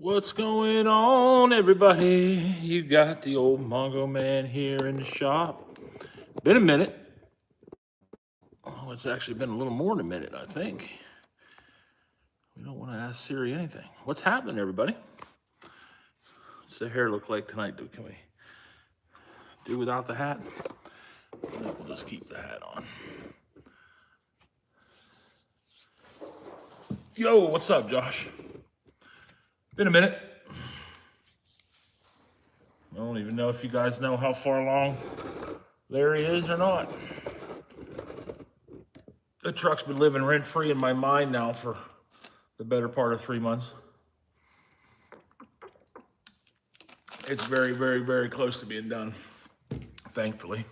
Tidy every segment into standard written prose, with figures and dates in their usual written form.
What's going on, everybody? You got the old Mongo man here in the shop. Been a minute. Oh, it's actually been a little more than a minute, I think. We don't want to ask Siri anything. What's happening, everybody? What's the hair look like tonight? Can we do without the hat? We'll just keep the hat on. Yo, what's up, Josh? Been a minute. I don't even know if you guys know how far along Larry is or not. The truck's been living rent-free in my mind now for the better part of 3 months. It's very, very, very close to being done, thankfully.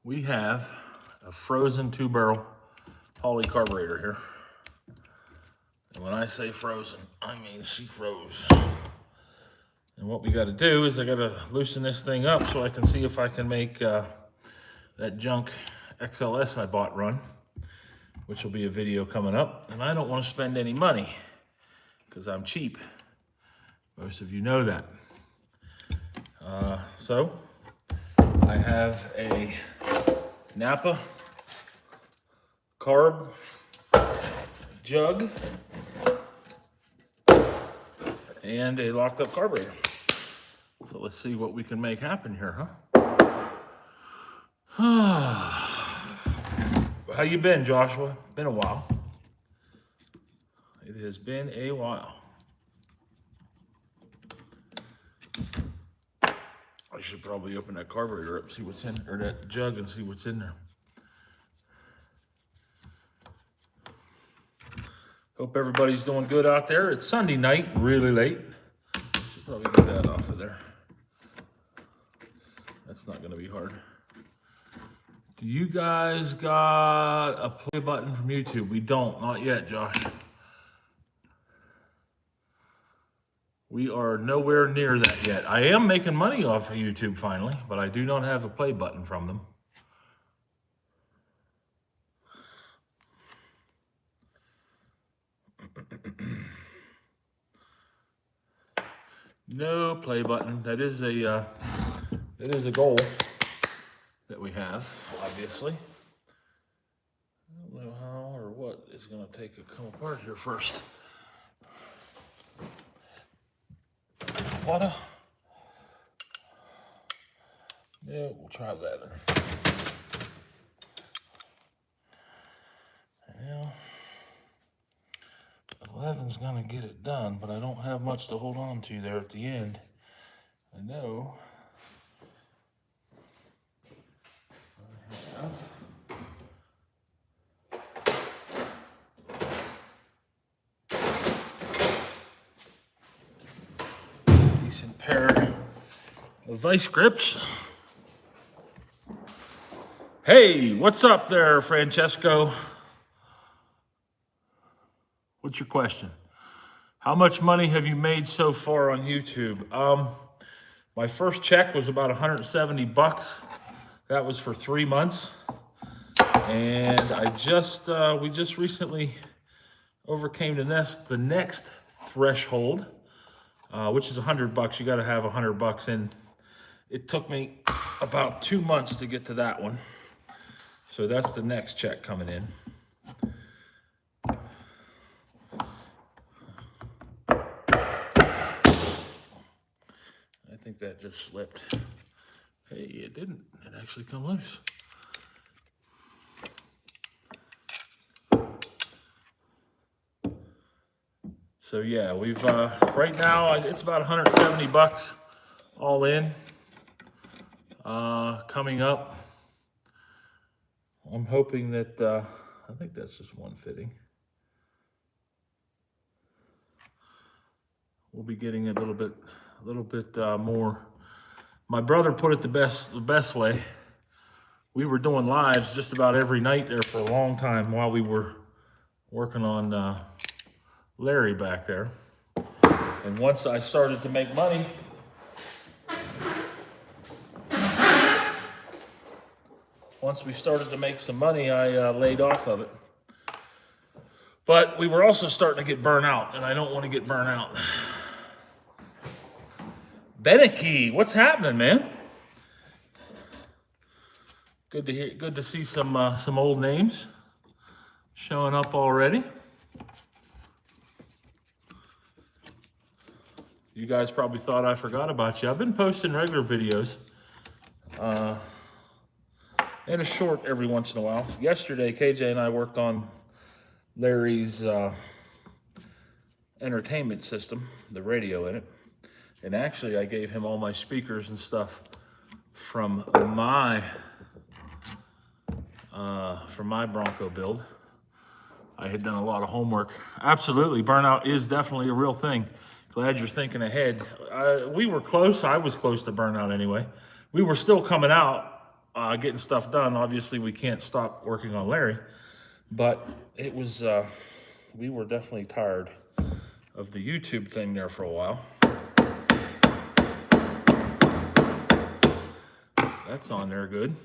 We have a frozen 2-barrel poly carburetor here. And when I say frozen, I mean she froze. And what we got to do is I got to loosen this thing up so I can see if I can make that junk XLS I bought run, which will be a video coming up. And I don't want to spend any money because I'm cheap. Most of you know that. So I have a Napa carb jug and a locked up carburetor. So let's see what we can make happen here, huh? How you been, Joshua? Been a while. It has been a while. I should probably open that carburetor up, see what's in, or that jug, and see what's in there. Hope everybody's doing good out there. It's Sunday night, really late. Should probably get that off of there. That's not gonna be hard. Do you guys got a play button from YouTube? We don't, not yet, Josh. We are nowhere near that yet. I am making money off of YouTube finally, but I do not have a play button from them. No play button. That is a goal that we have, obviously. I don't know how or what is going to take to come apart here first. Water. Yeah, we'll try leather. Well, 11's gonna get it done, but I don't have much to hold on to there at the end. I know I have decent pair of vice grips. Hey, what's up there, Francesco? What's your question? How much money have you made so far on YouTube? My first check was about 170 bucks. That was for 3 months. And we just recently overcame the next threshold, which is 100 bucks. You gotta have 100 bucks in. It took me about 2 months to get to that one. So that's the next check coming in. I think that just slipped. Hey, it didn't. It actually come loose. So yeah, we've right now it's about 170 bucks all in. Coming up, I'm hoping that I think that's just one fitting. We'll be getting a little bit more. My brother put it the best way. We were doing lives just about every night there for a long time while we were working on Larry back there. And once I started to make money, once we started to make some money, I laid off of it. But we were also starting to get burnt out, and I don't want to get burnt out. Beneke, what's happening, man? Good to hear. Good to see some old names showing up already. You guys probably thought I forgot about you. I've been posting regular videos, and a short every once in a while. Yesterday, KJ and I worked on Larry's entertainment system, the radio in it. And actually, I gave him all my speakers and stuff from my Bronco build. I had done a lot of homework. Absolutely, burnout is definitely a real thing. Glad you're thinking ahead. We were close. I was close to burnout anyway. We were still coming out, getting stuff done. Obviously, we can't stop working on Larry, but it was. We were definitely tired of the YouTube thing there for a while. That's on there good.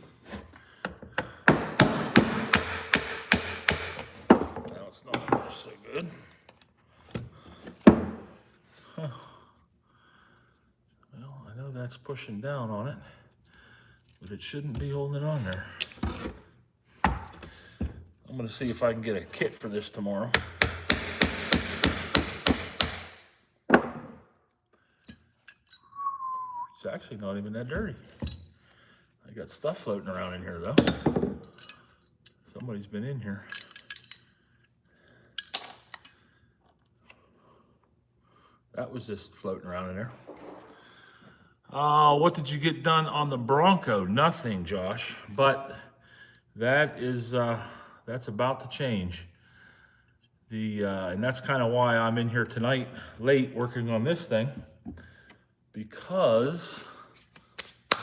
Now it's not so good. Huh. Well, I know that's pushing down on it, but it shouldn't be holding it on there. I'm gonna see if I can get a kit for this tomorrow. It's actually not even that dirty. I got stuff floating around in here though. Somebody's been in here. That was just floating around in there. What did you get done on the Bronco? Nothing, Josh, but that is, that's about to change. And that's kind of why I'm in here tonight, late, working on this thing, because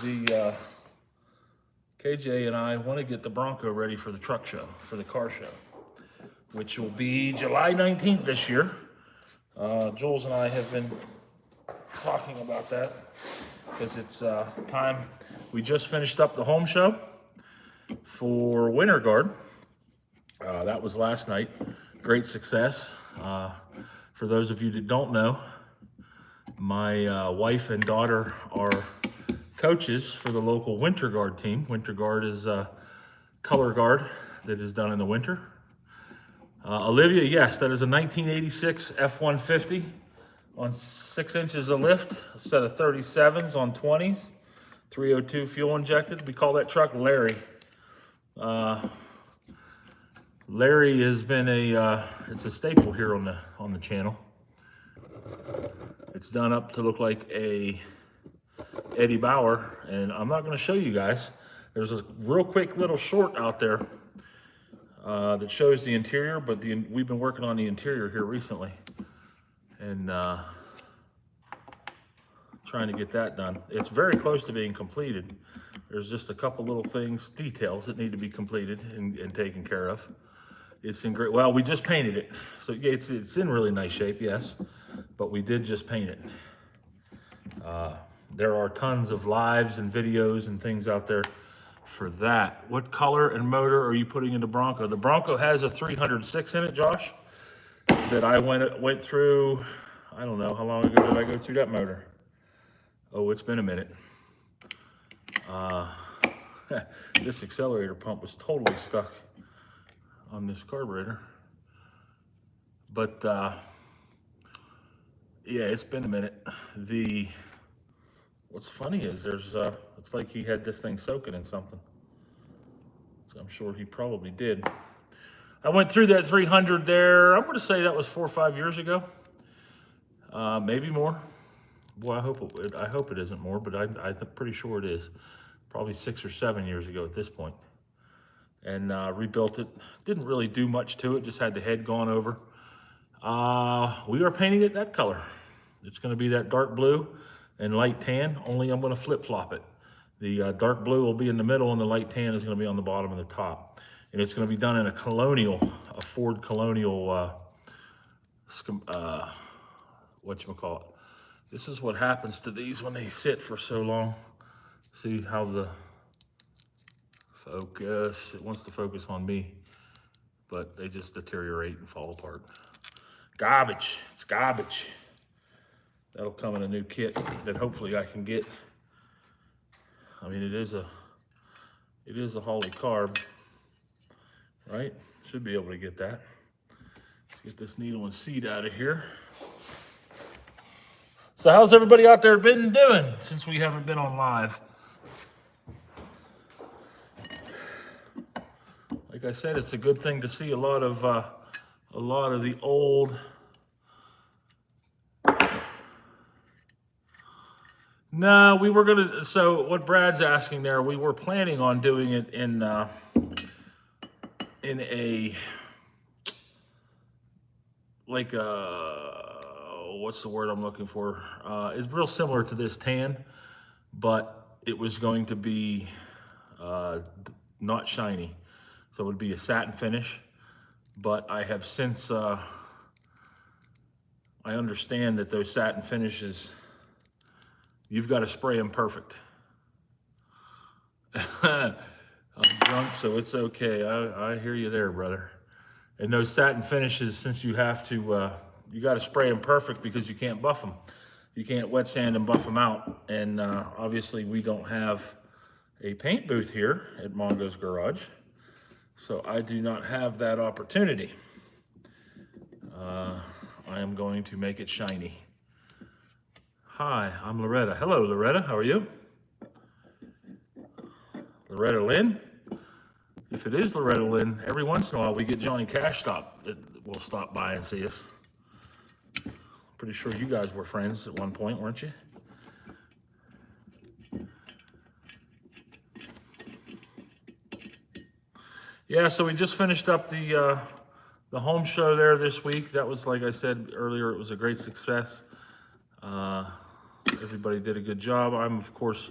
the KJ and I want to get the Bronco ready for the truck show, for the car show, which will be July 19th this year. Jules and I have been talking about that because it's time. We just finished up the home show for Winter Guard. That was last night. Great success. For those of you that don't know, my wife and daughter are coaches for the local Winter Guard team. Winter Guard is color guard that is done in the winter. Olivia, yes, that is a 1986 F-150 on 6 inches of lift, a set of 37s on 20s, 302 fuel injected. We call that truck Larry. Larry has been it's a staple here on the channel. It's done up to look like a Eddie Bauer, and I'm not going to show you guys. There's a real quick little short out there that shows the interior, but we've been working on the interior here recently, and trying to get that done. It's very close to being completed. There's just a couple little things, details that need to be completed and taken care of. It's in great, well, we just painted it. So it's in really nice shape, yes, but we did just paint it. There are tons of lives and videos and things out there for that. What color and motor are you putting in the Bronco? The Bronco has a 306 in it, Josh, that I went through. I don't know, how long ago did I go through that motor? Oh, it's been a minute. This accelerator pump was totally stuck on this carburetor. But yeah, it's been a minute. What's funny is it's like he had this thing soaking in something. So I'm sure he probably did. I went through that 300 there. I'm going to say that was 4 or 5 years ago. Maybe more. Well, I hope it isn't more, but I'm pretty sure it is. Probably 6 or 7 years ago at this point. And rebuilt it. Didn't really do much to it. Just had the head gone over. We are painting it that color. It's going to be that dark blue and light tan, only I'm going to flip-flop it. The dark blue will be in the middle and the light tan is going to be on the bottom and the top. And it's going to be done in a Ford Colonial, whatchamacallit. This is what happens to these when they sit for so long. See how the Focus. It wants to focus on me, but they just deteriorate and fall apart. Garbage. It's garbage. That'll come in a new kit that hopefully I can get. I mean, it is a Holley carb, right? Should be able to get that. Let's get this needle and seat out of here. So how's everybody out there been doing since we haven't been on live? Like I said, it's a good thing to see a lot of the old. No, we were gonna. So what Brad's asking there, we were planning on doing it in a like what's the word I'm looking for? It's real similar to this tan, but it was going to be not shiny, so it would be a satin finish. But I have since I understand that those satin finishes, you've got to spray them perfect. I'm drunk, so it's okay. I hear you there, brother. And those satin finishes, since you have to, you got to spray them perfect because you can't buff them. You can't wet sand and buff them out. And obviously we don't have a paint booth here at Mongo's Garage, so I do not have that opportunity. I am going to make it shiny. Hi, I'm Loretta. Hello, Loretta. How are you? Loretta Lynn? If it is Loretta Lynn, every once in a while we get Johnny Cash that will stop by and see us. Pretty sure you guys were friends at one point, weren't you? Yeah, so we just finished up the home show there this week. That was, like I said earlier, it was a great success. Everybody did a good job. I'm, of course,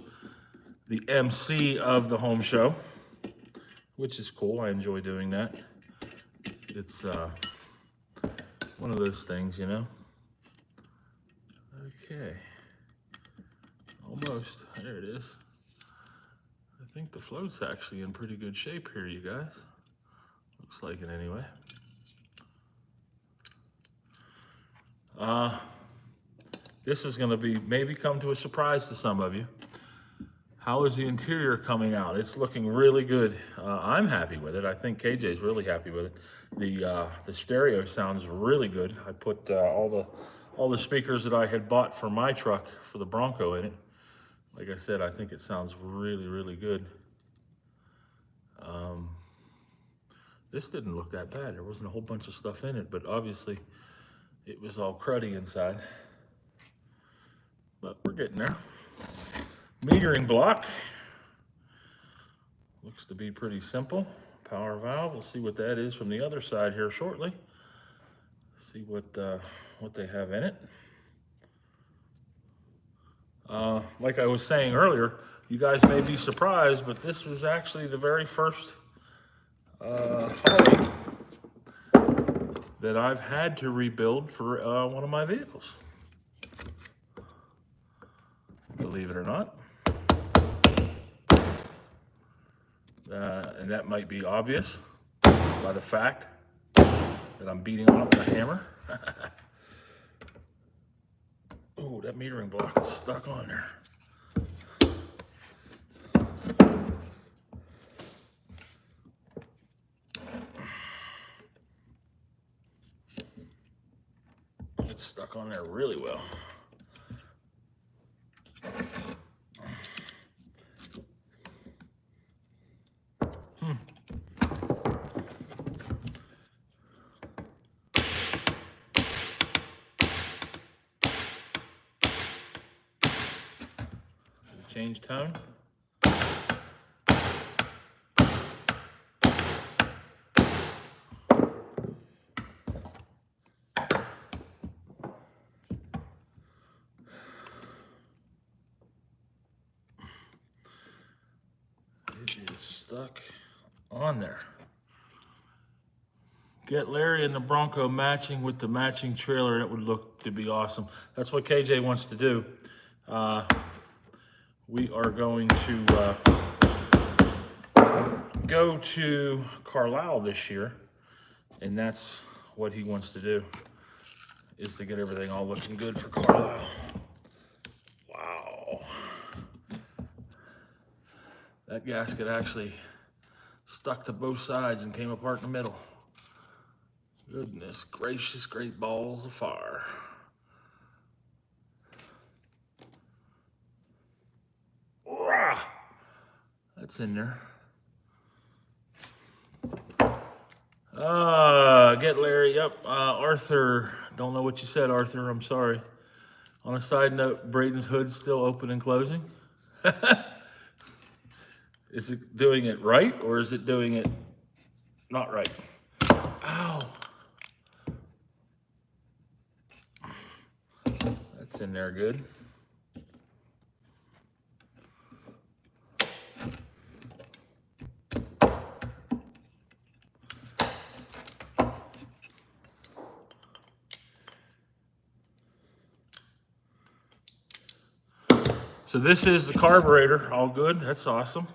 the MC of the home show, which is cool. I enjoy doing that. It's one of those things, you know. Okay. Almost. There it is. I think the float's actually in pretty good shape here, you guys. Looks like it anyway. This is going to be maybe come to a surprise to some of you. How is the interior coming out? It's looking really good. I'm happy with it. I think KJ's really happy with it. The stereo sounds really good. I put all the speakers that I had bought for my truck for the Bronco in it. Like I said, I think it sounds really, really good. This didn't look that bad. There wasn't a whole bunch of stuff in it, but obviously it was all cruddy inside. But we're getting there. Metering block. Looks to be pretty simple. Power valve. We'll see what that is from the other side here shortly. See what they have in it. Like I was saying earlier, you guys may be surprised, but this is actually the very first Holley that I've had to rebuild for one of my vehicles. Believe it or not. And that might be obvious by the fact that I'm beating on it with a hammer. Ooh, that metering block is stuck on there. It's stuck on there really well. Change tone. It is stuck on there. Get Larry and the Bronco matching with the matching trailer, and it would look to be awesome. That's what KJ wants to do. We are going to go to Carlisle this year, and that's what he wants to do, is to get everything all looking good for Carlisle. Wow. That gasket actually stuck to both sides and came apart in the middle. Goodness gracious, great balls of fire. Rah! That's in there. Get Larry. Yep. Arthur. Don't know what you said, Arthur. I'm sorry. On a side note, Braden's hood's still open and closing. Is it doing it right, or is it doing it not right? Ow. That's in there good. So this is the carburetor, all good, that's awesome.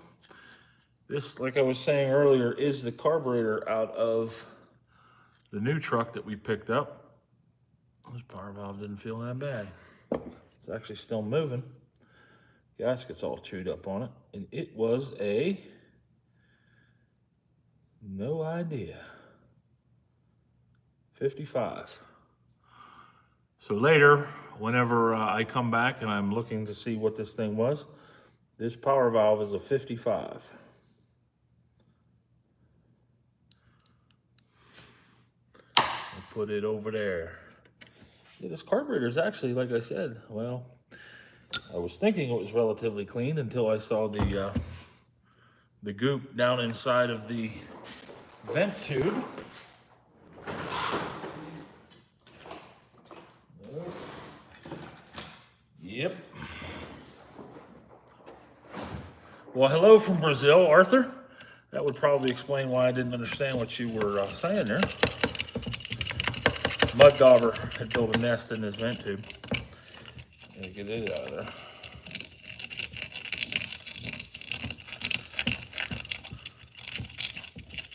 This, like I was saying earlier, is the carburetor out of the new truck that we picked up. This power valve didn't feel that bad. It's actually still moving. Gasket's all chewed up on it, and it was a, no idea, 55. So later, whenever I come back and I'm looking to see what this thing was, this power valve is a 55. I'll put it over there. Yeah, this carburetor is actually, like I said, well, I was thinking it was relatively clean until I saw the goop down inside of the vent tube. Yep. Well, hello from Brazil, Arthur. That would probably explain why I didn't understand what you were saying there. Mud dauber had built a nest in this vent tube. Let me get it out of there.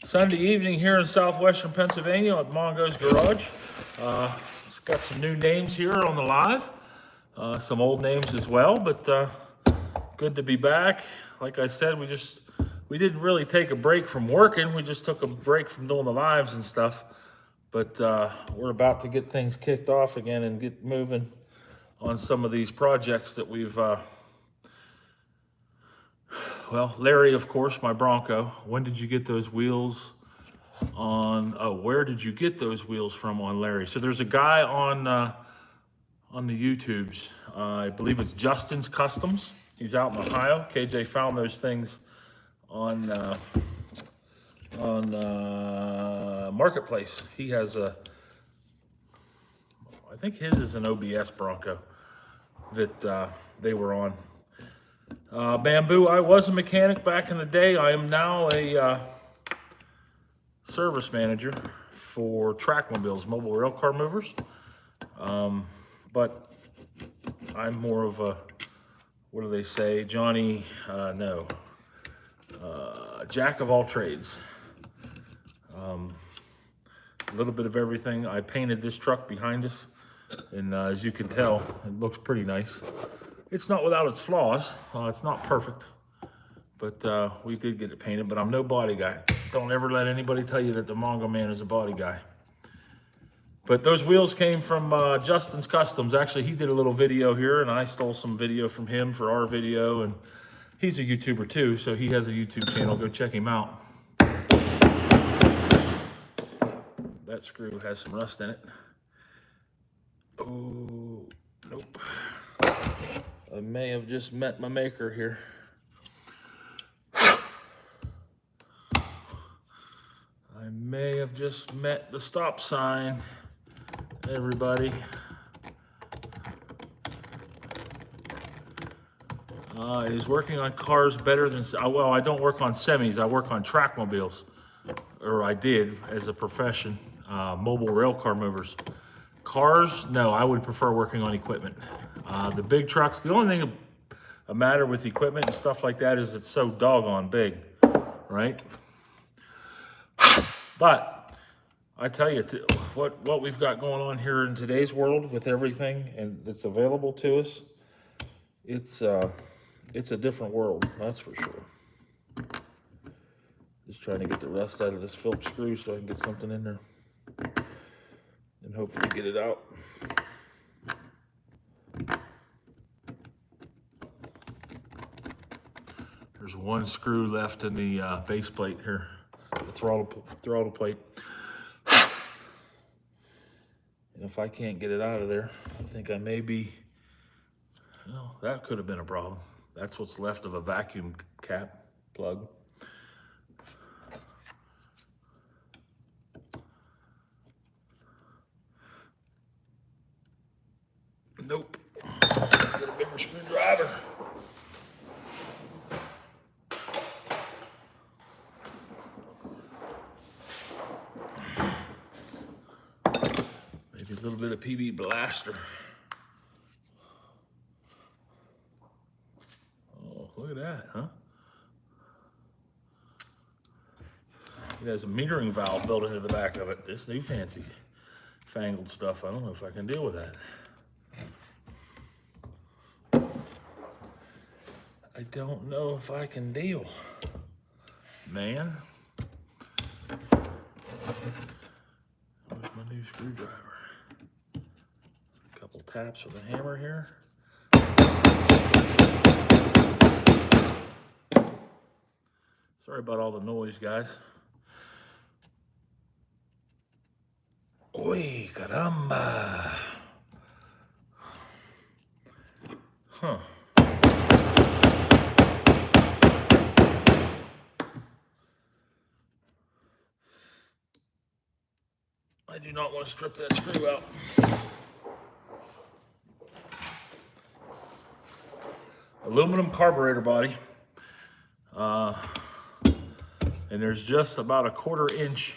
Sunday evening here in southwestern Pennsylvania at Mongo's Garage. It's got some new names here on the live. Some old names as well, but good to be back. Like I said, we didn't really take a break from working. We just took a break from doing the lives and stuff. But we're about to get things kicked off again and get moving on some of these projects that we've, well, Larry, of course, my Bronco. When did you get those wheels on, oh, where did you get those wheels from on Larry? So there's a guy on the YouTubes, I believe it's Justin's Customs. He's out in Ohio. KJ found those things on Marketplace. He has I think his is an OBS Bronco that they were on. Bamboo, I was a mechanic back in the day. I am now a service manager for Trackmobiles, mobile rail car movers. But I'm more of a, what do they say, Johnny, jack of all trades. A little bit of everything. I painted this truck behind us, and as you can tell, it looks pretty nice. It's not without its flaws. It's not perfect, but we did get it painted, but I'm no body guy. Don't ever let anybody tell you that the Mongo man is a body guy. But those wheels came from Justin's Customs. Actually, he did a little video here, and I stole some video from him for our video, and he's a YouTuber too, so he has a YouTube channel. Go check him out. That screw has some rust in it. Oh, nope. I may have just met my maker here. I may have just met the stop sign. Everybody. He's working on cars better than, well, I don't work on semis, I work on trackmobiles, or I did as a profession, mobile rail car movers. Cars, no, I would prefer working on equipment. The big trucks, the only thing a matter with equipment and stuff like that is it's so doggone big, right? But I tell you, what we've got going on here in today's world with everything and that's available to us, it's a different world, that's for sure. Just trying to get the rust out of this Phillips screw so I can get something in there and hopefully get it out. There's one screw left in the base plate here, the throttle plate. And if I can't get it out of there, I think I may be, well, that could have been a problem. That's what's left of a vacuum cap plug. Nope. Get a bigger screwdriver. Maybe a little bit of PB Blaster. Oh, look at that, huh? It has a metering valve built into the back of it. This new fancy fangled stuff, I don't know if I can deal with that. I don't know if I can deal, man. Where's my new screwdriver? A couple taps with a hammer here. Sorry about all the noise, guys. Uy, caramba. Huh. I do not want to strip that screw out. Aluminum carburetor body. And there's just about a 1/4 inch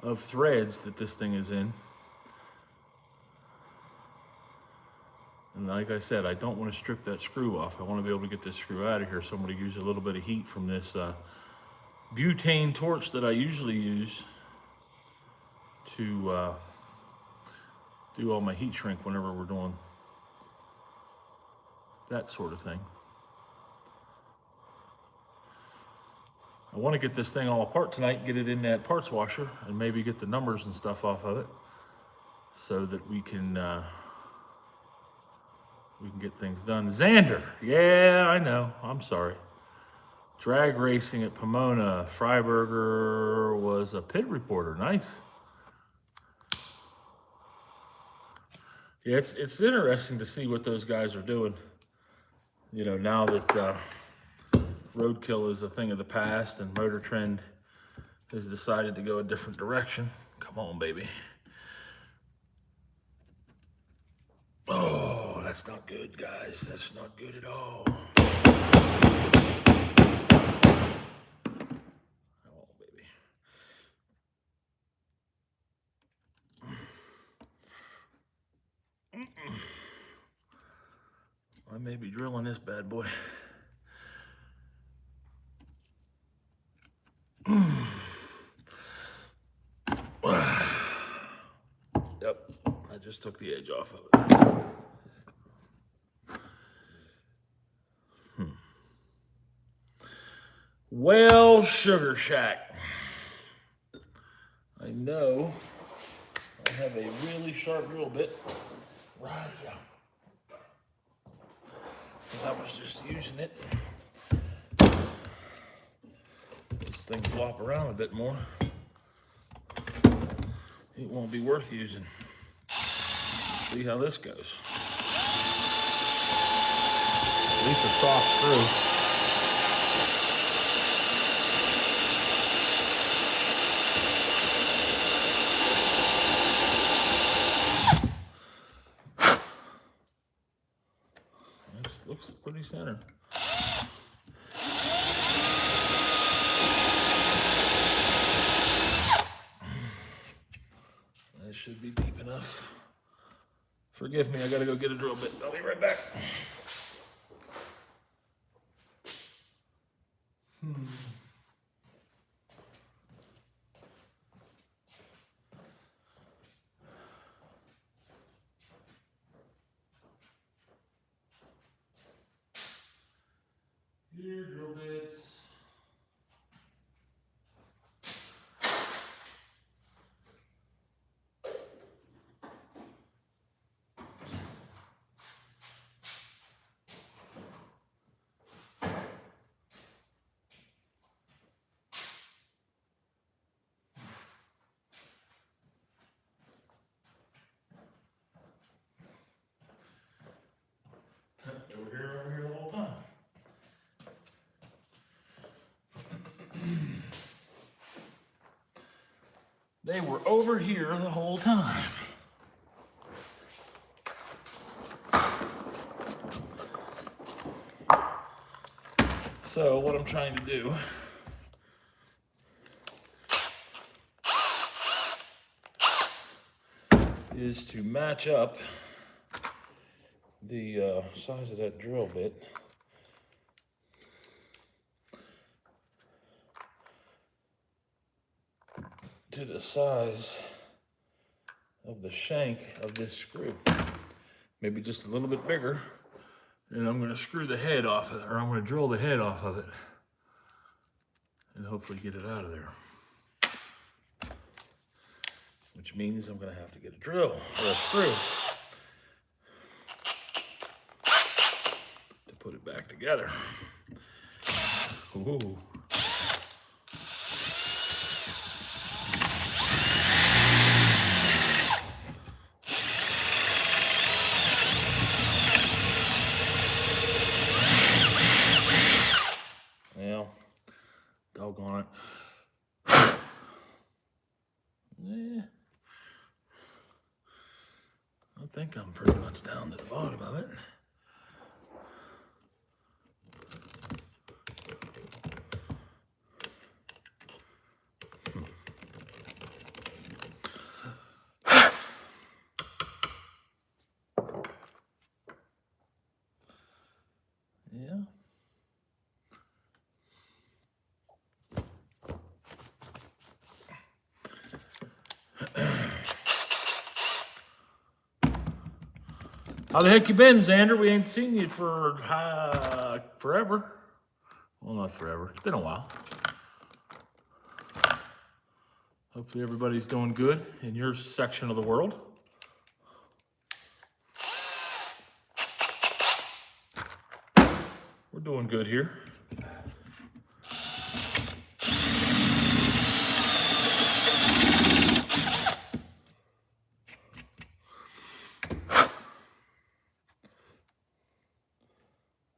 of threads that this thing is in. And like I said, I don't want to strip that screw off. I want to be able to get this screw out of here. So I'm going to use a little bit of heat from this butane torch that I usually use to do all my heat shrink whenever we're doing that sort of thing. I want to get this thing all apart tonight, get it in that parts washer, and maybe get the numbers and stuff off of it so that we can get things done. Xander, yeah, I know, I'm sorry. Drag racing at Pomona. Freiberger was a pit reporter, nice. Yeah, it's interesting to see what those guys are doing. You know, now that roadkill is a thing of the past and Motor Trend has decided to go a different direction. Come on, baby. Oh, that's not good, guys. That's not good at all. Come on, baby. I may be drilling this bad boy. Yep, I just took the edge off of it. Well, Sugar Shack. I know I have a really sharp drill bit right here. Because I was just using it. This thing flop around a bit more. It won't be worth using. See how this goes. At least a soft screw. This looks pretty center. That should be deep enough. Forgive me, I gotta go get a drill bit. I'll be right back. They were over here the whole time. So what I'm trying to do is to match up the size of that drill bit to the size of the shank of this screw. Maybe just a little bit bigger. And I'm going to screw the head off of it, or I'm going to drill the head off of it and hopefully get it out of there. Which means I'm going to have to get a drill or a screw to put it back together. Ooh. Well, doggone it. Yeah. I think I'm pretty much down to the bottom of it. Yeah. How the heck you been, Xander? We ain't seen you for forever. Well, not forever. It's been a while. Hopefully everybody's doing good in your section of the world. We're doing good here.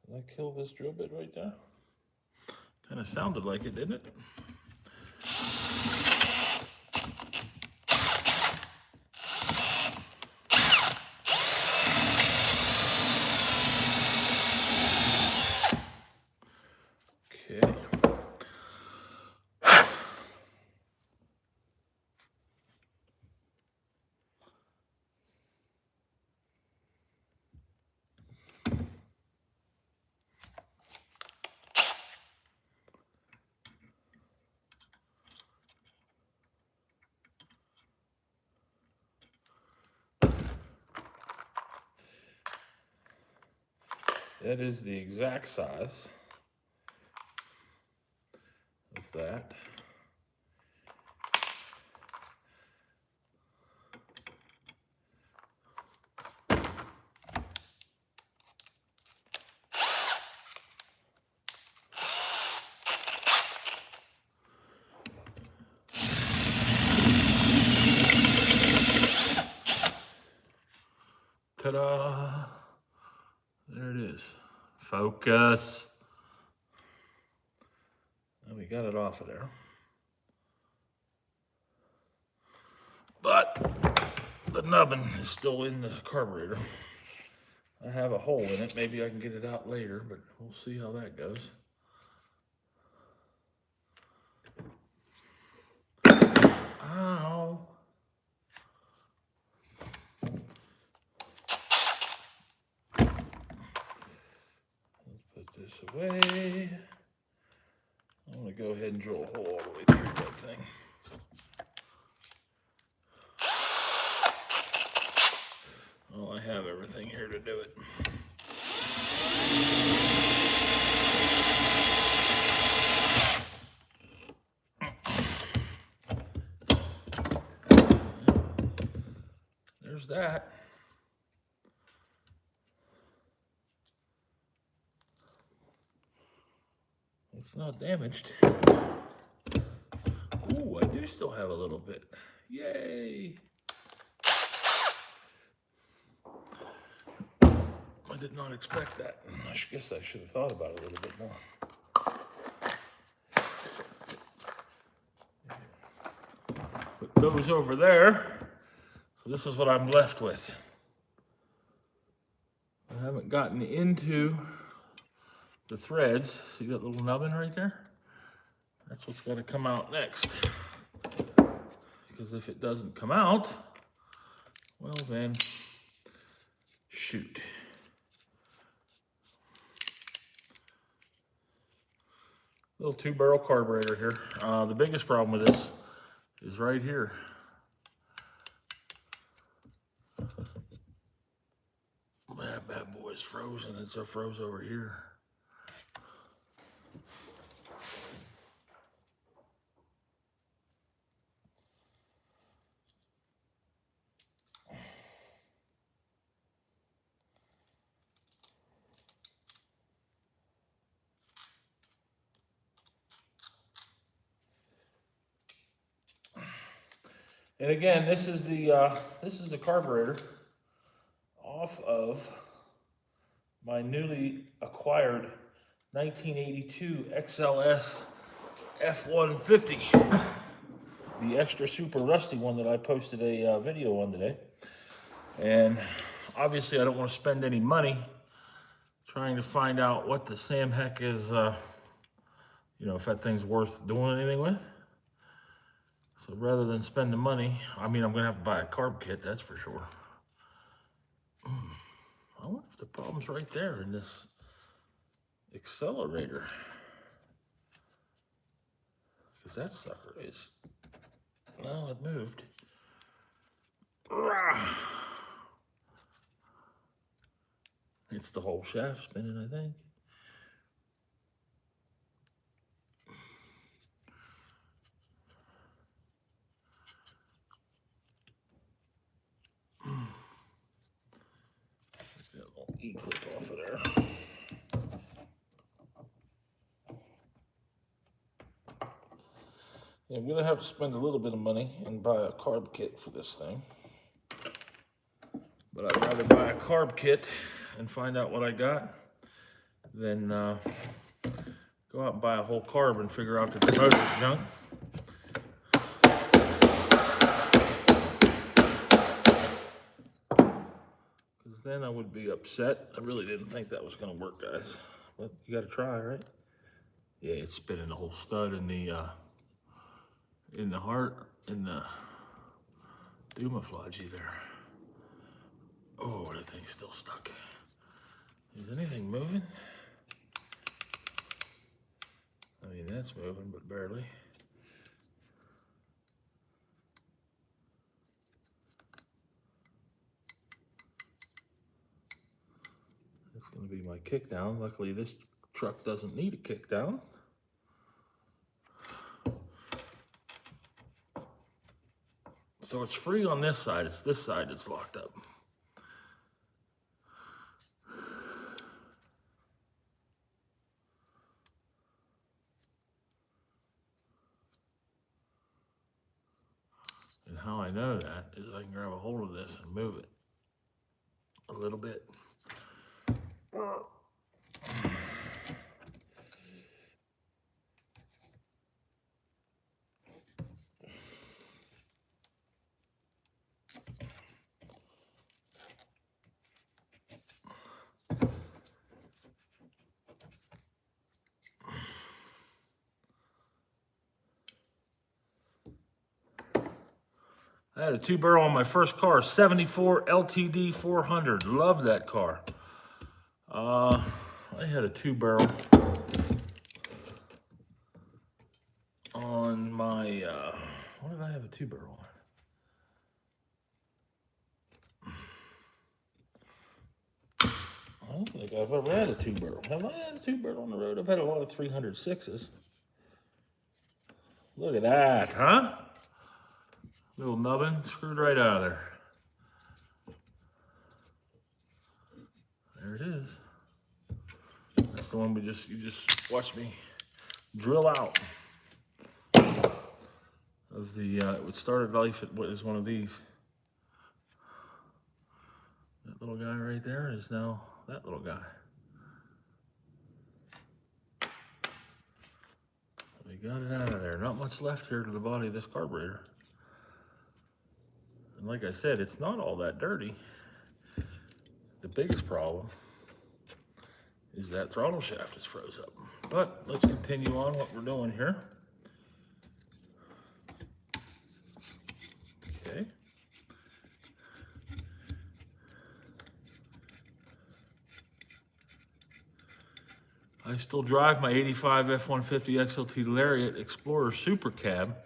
Did I kill this drill bit right there? Kind of sounded like it, didn't it? Okay. That is the exact size of that. Ta-da! There it is. Focus. And we got it off of there. But the nubbin is still in the carburetor. I have a hole in it. Maybe I can get it out later, but we'll see how that goes. Ow. This away. I'm going to go ahead and drill a hole all the way through that thing. Well, I have everything here to do it. There's that. It's not damaged. Ooh, I do still have a little bit. Yay! I did not expect that. I guess I should have thought about it a little bit more. Put those over there. So this is what I'm left with. I haven't gotten into the threads. See that little nubbin right there? That's what's got to come out next. Because if it doesn't come out, well then, shoot. Little 2-barrel carburetor here. The biggest problem with this is right here. That bad boy's frozen. It's so froze over here. And again, this is the carburetor off of my newly acquired 1982 XLS F-150, the extra super rusty one that I posted a video on today. And obviously I don't want to spend any money trying to find out what the Sam heck is, you know, if that thing's worth doing anything with. So rather than spend the money, I mean, I'm gonna have to buy a carb kit, that's for sure. I wonder if the problem's right there in this accelerator. Because that sucker is, well, it moved. It's the whole shaft spinning, I think. Get a little E-clip off of there. Yeah, I'm gonna have to spend a little bit of money and buy a carb kit for this thing. But I'd rather buy a carb kit and find out what I got than go out and buy a whole carb and figure out that the motor's junk. Because then I would be upset. I really didn't think that was gonna work, guys. But you gotta try, right? Yeah, it's spinning the whole stud in the heart, in the dumaflage there. Oh, that thing's still stuck. Is anything moving? I mean, that's moving, but barely. That's gonna be my kick down. Luckily, this truck doesn't need a kick down. So it's free on this side. It's this side that's locked up. And how I know that is I can grab a hold of this and move it a little bit. I had a 2-barrel on my first car, 74 LTD 400. Love that car. I had a 2-barrel on my, what did I have a 2-barrel on? I don't think I've ever had a 2-barrel. Have I had a 2-barrel on the road? I've had a lot of 306s. Look at that, huh? Little nubbin screwed right out of there. There it is. That's the one you just watched me drill out of the, it started life as one of these. That little guy right there is now that little guy. We got it out of there. Not much left here to the body of this carburetor. And like I said, it's not all that dirty. The biggest problem is that throttle shaft is froze up. But let's continue on what we're doing here. Okay. I still drive my 85 F-150 XLT Lariat Explorer Super Cab,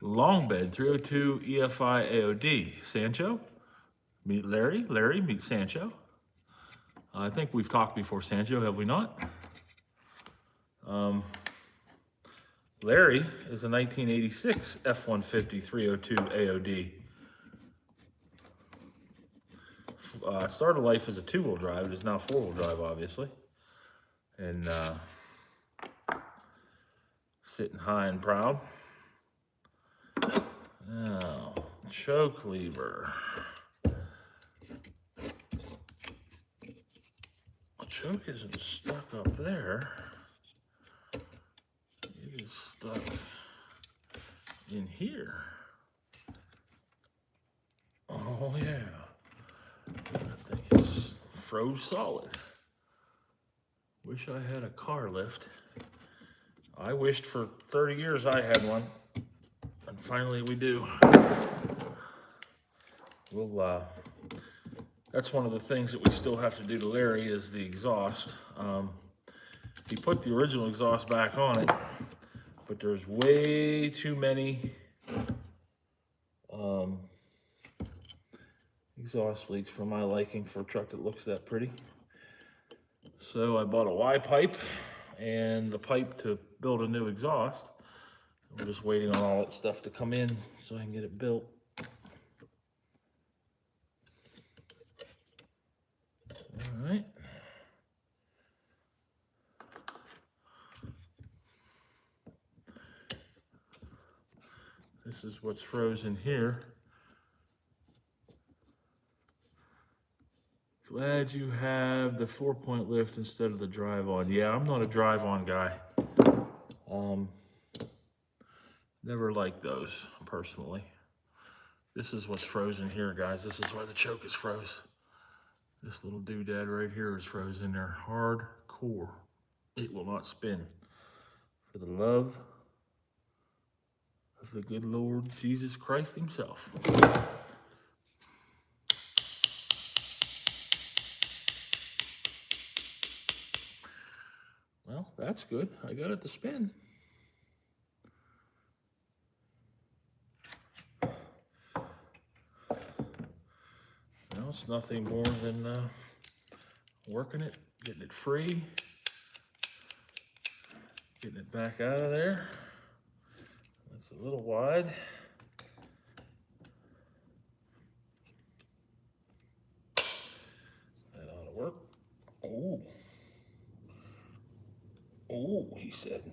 long bed, 302 EFI AOD. Sancho, meet Larry. Larry, meet Sancho. I think we've talked before, Sancho, have we not? Larry is a 1986 F-150 302 AOD. Started life as a two-wheel drive. It is now four-wheel drive, obviously. And sitting high and proud. Now, choke lever. The choke isn't stuck up there. It is stuck in here. Oh yeah. I think it's froze solid. Wish I had a car lift. I wished for 30 years I had one, and finally we do. We'll, that's one of the things that we still have to do to Larry is the exhaust. He put the original exhaust back on it, but there's way too many exhaust leaks for my liking for a truck that looks that pretty. So I bought a Y pipe and the pipe to build a new exhaust. We're just waiting on all that stuff to come in so I can get it built. All right. This is what's frozen here. Glad you have the 4-point lift instead of the drive-on. Yeah, I'm not a drive-on guy. Never liked those, personally. This is what's frozen here, guys. This is why the choke is froze. This little doodad right here is frozen there. Hardcore. It will not spin. For the love of the good Lord Jesus Christ himself. Well, that's good. I got it to spin. Well, it's nothing more than working it, getting it free, getting it back out of there. That's a little wide. That ought to work. Oh. Oh, he said.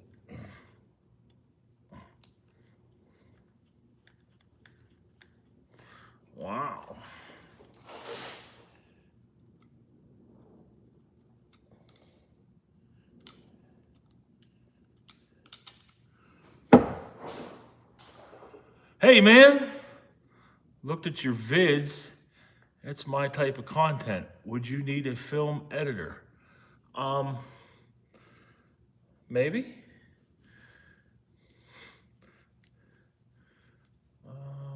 Wow. Hey man, looked at your vids. That's my type of content. Would you need a film editor? Maybe.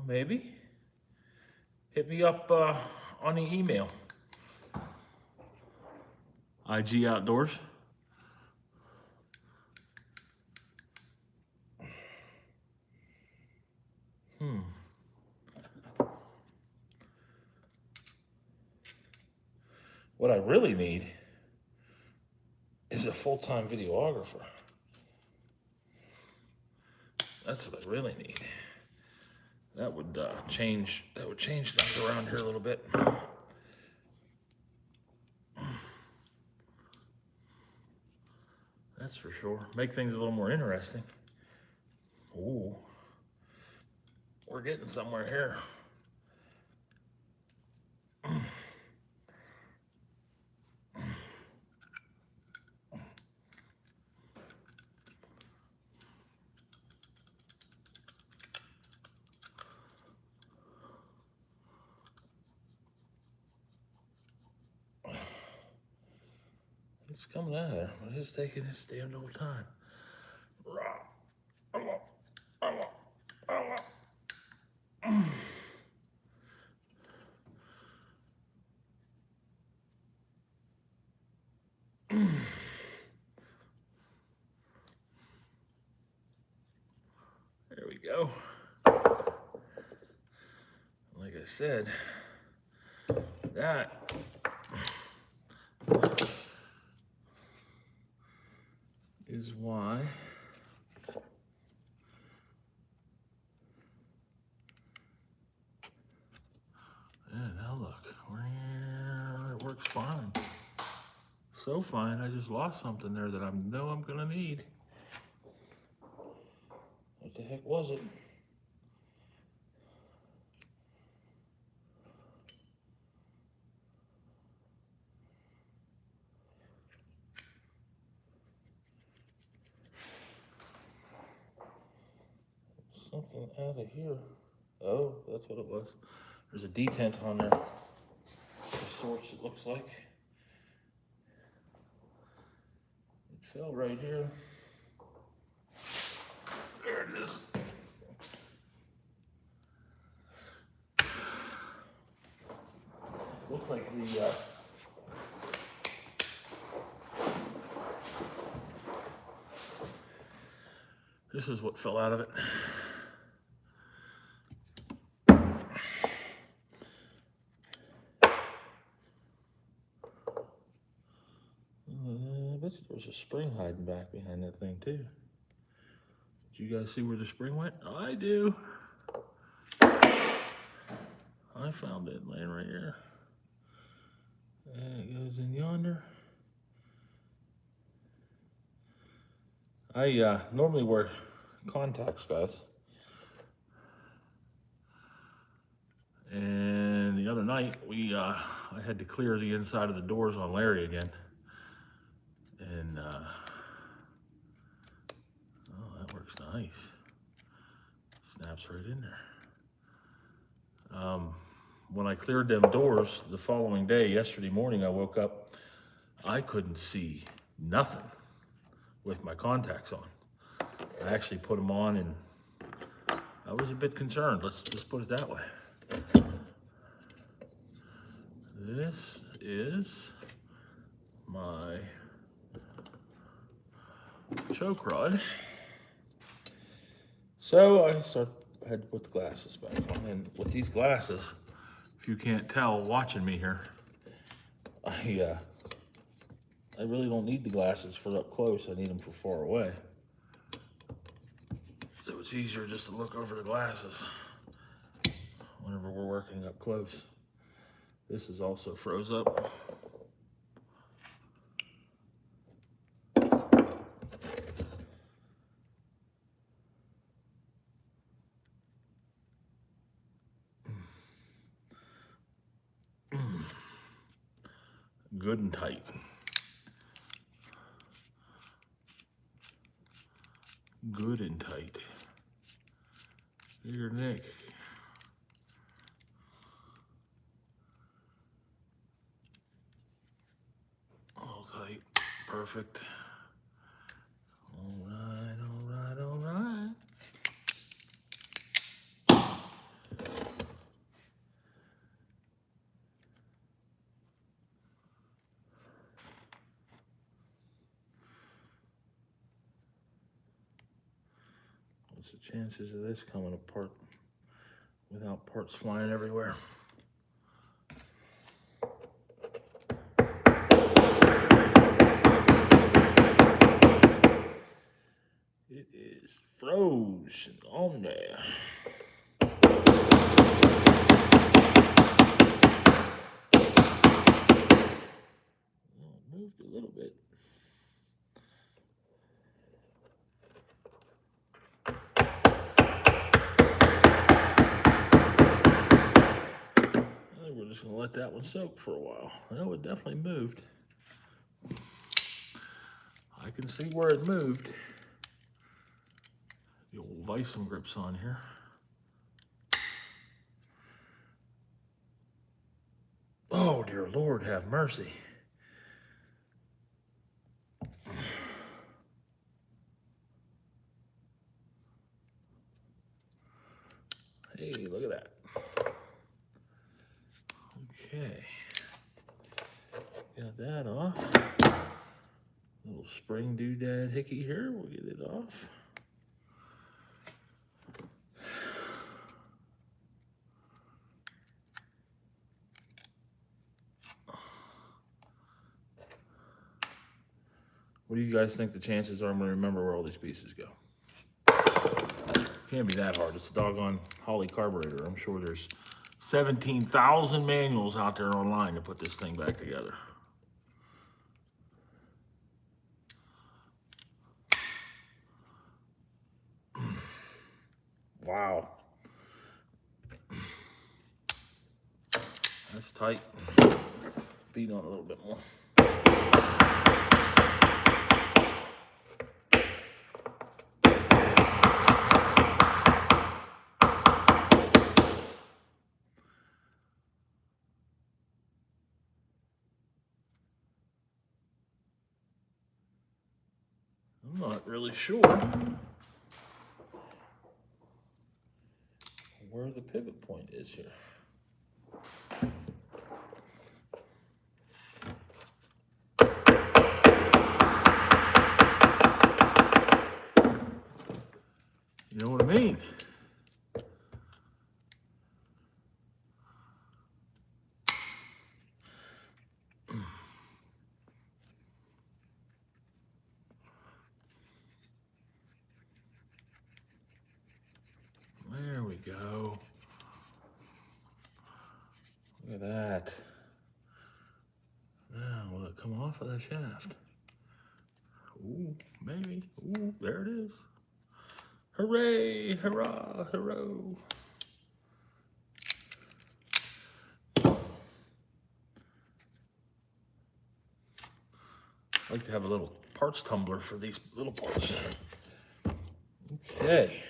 Maybe. Hit me up on the email. IG Outdoors. What I really need is a full-time videographer. That's what I really need. That would change things around here a little bit. That's for sure. Make things a little more interesting. Ooh. We're getting somewhere here. It's coming out of there, but it's taking its damn old time. There we go. Like I said, that is why now look, it works fine. So fine, I just lost something there that I know I'm gonna need. What the heck was it? Something out of here. Oh, that's what it was. There's a detent on there. Of sorts, it looks like. It fell right here. There it is. Looks like the this is what fell out of it. I bet you there was a spring hiding back behind that thing too. Did you guys see where the spring went? I do. I found it laying right here. And it goes in yonder. I normally wear contacts, guys. And the other night, I had to clear the inside of the doors on Larry again. And, oh, that works nice. Snaps right in there. When I cleared them doors the following day, yesterday morning, I woke up, I couldn't see nothing with my contacts on. I actually put them on and I was a bit concerned. Let's just put it that way. This is my choke rod. So I had to put the glasses back on. And with these glasses, if you can't tell watching me here, I really don't need the glasses for up close. I need them for far away. So it's easier just to look over the glasses whenever we're working up close. This is also froze up. Good and tight. Good and tight. Your neck. All tight. Perfect. All right, all right, all right. What's the chances of this coming apart without parts flying everywhere? It is frozen on there. Well, it moved a little bit. We're just gonna let that one soak for a while. Well, it definitely moved. I can see where it moved. The old Vicem grips on here. Oh, dear Lord, have mercy. Hey, look at that. Okay. Got that off. Little spring doodad hickey here. We'll get it off. What do you guys think the chances are I'm gonna remember where all these pieces go? Can't be that hard. It's a doggone Holley carburetor. I'm sure there's 17,000 manuals out there online to put this thing back together. Wow. That's tight. Beat on a little bit more. I'm not really sure where the pivot point is here. You know what I mean? There we go. Look at that. Now, will it come off of that shaft? Ooh, maybe. Ooh, there it is. Hooray, hurrah, hurrah. I like to have a little parts tumbler for these little parts. Okay.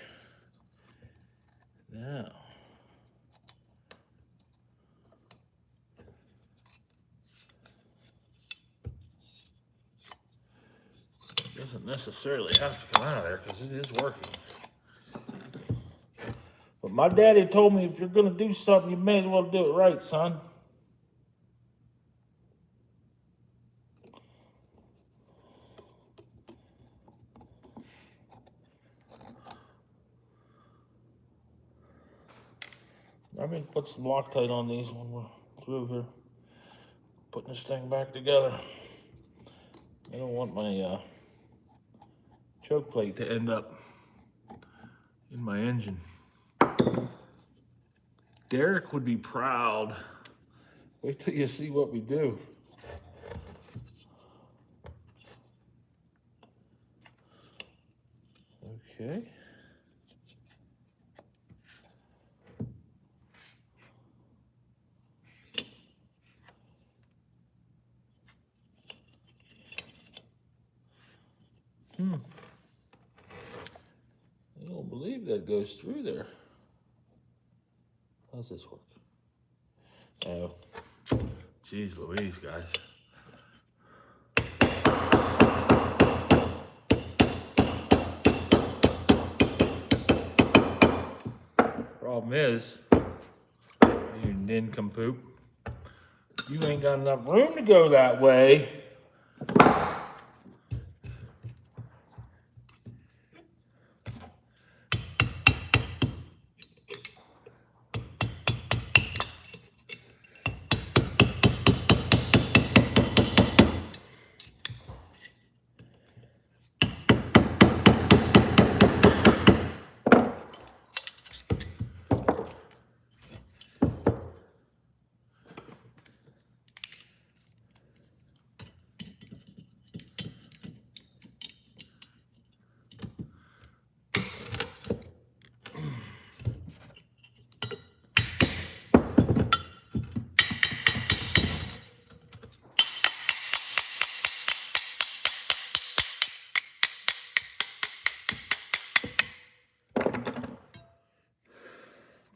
Now. It doesn't necessarily have to come out of there because it is working. But my daddy told me if you're going to do something, you may as well do it right, son. I'm going to put some Loctite on these when we're through here. Putting this thing back together. I don't want my choke plate to end up in my engine. Derek would be proud. Wait till you see what we do. Okay. I don't believe that goes through there. How's this work? Oh, geez Louise, guys. Problem is, you nincompoop, you ain't got enough room to go that way.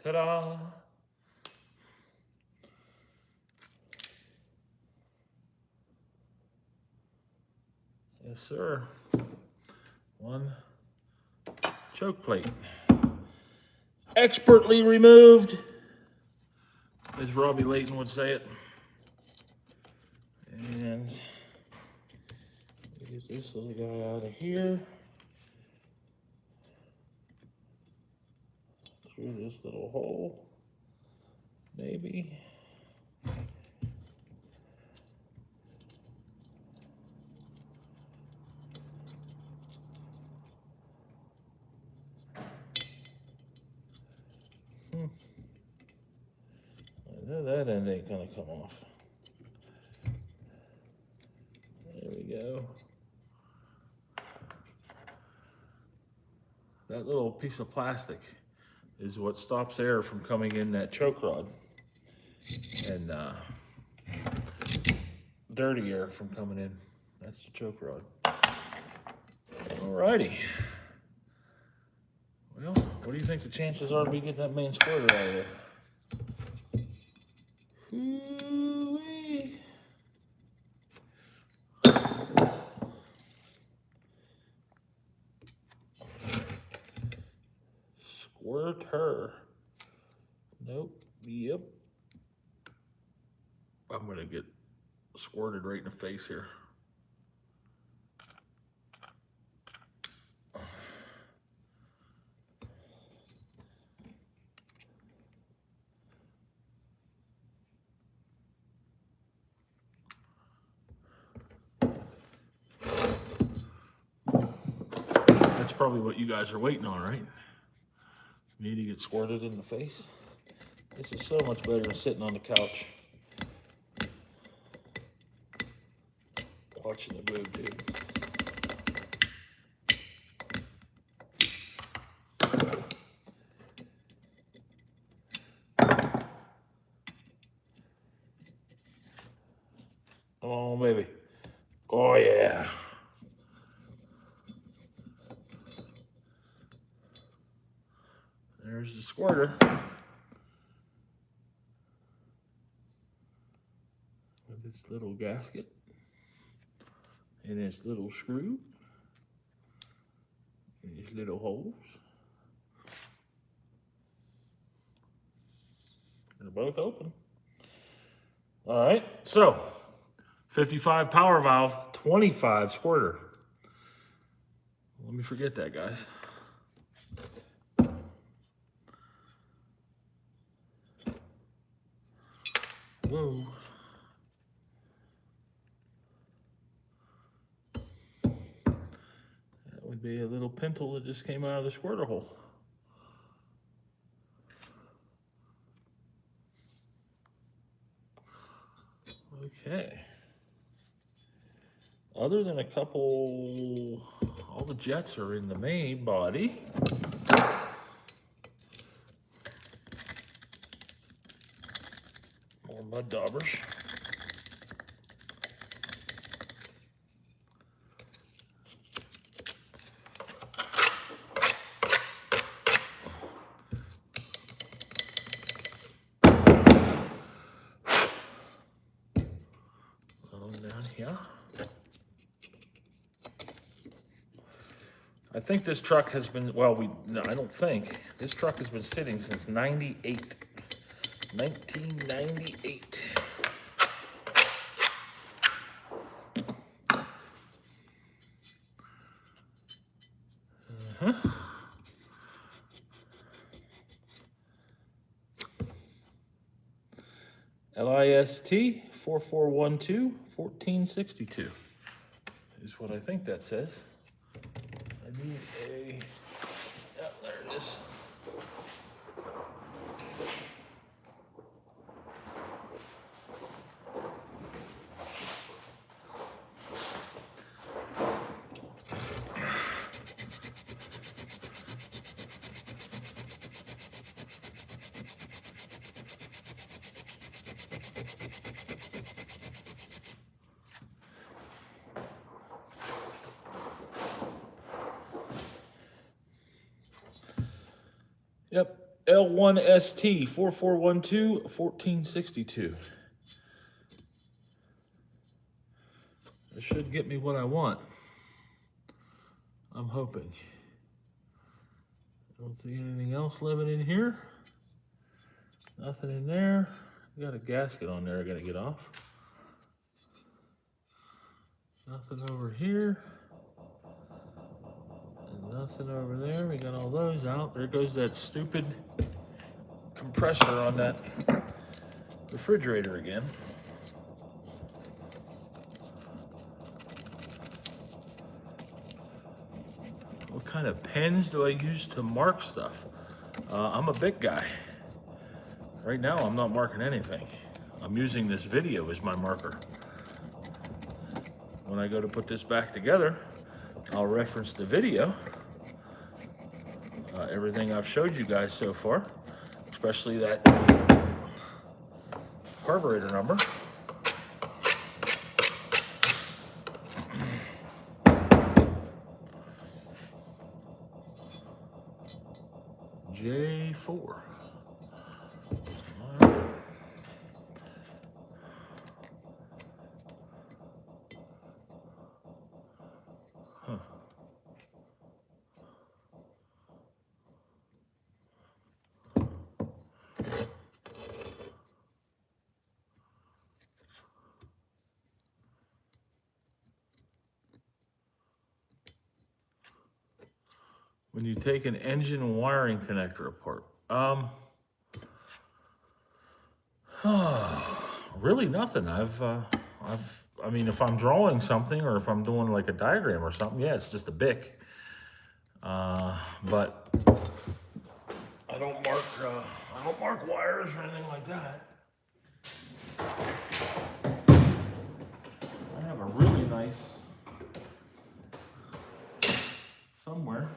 Ta-da! Yes, sir. One choke plate. expertly removed, as Robbie Layton would say it. And get this little guy out of here. Through this little hole, maybe. I know that end ain't gonna come off. There we go. That little piece of plastic is what stops air from coming in that choke rod, and dirty air from coming in. That's the choke rod. Alrighty. Well, what do you think the chances are of me getting that main squirter out of there? Hoo-wee. Squirter. Nope. Yep. I'm gonna get squirted right in the face here. That's probably what you guys are waiting on, right? Me to get squirted in the face. This is so much better than sitting on the couch watching the boob, dude. Oh, baby. Oh, yeah. There's the squirter. With its little gasket and its little screw and its little holes. They're both open. All right, so 55 power valve, 25 squirter. Let me forget that, guys. Whoa. That would be a little pintle that just came out of the squirter hole. Okay. Other than a couple, all the jets are in the main body. More mud daubers. Down here. I think this truck has been, well, no, I don't think. This truck has been sitting since 98. 1998. LIST 4412-1462 is what I think that says. I need a, oh, there it is. Yep, L1ST 4412-1462. It should get me what I want. I'm hoping. Don't see anything else living in here. Nothing in there. Got a gasket on there I gotta get off. Nothing over here. And nothing over there. We got all those out. There goes that stupid compressor on that refrigerator again. What kind of pens do I use to mark stuff? I'm a big guy. Right now, I'm not marking anything. I'm using this video as my marker. When I go to put this back together, I'll reference the video, everything I've showed you guys so far, especially that carburetor number. J4. When you take an engine wiring connector apart, really nothing. I mean, if I'm drawing something or if I'm doing like a diagram or something, yeah, it's just a bic. But I don't mark wires or anything like that. I have a really nice somewhere.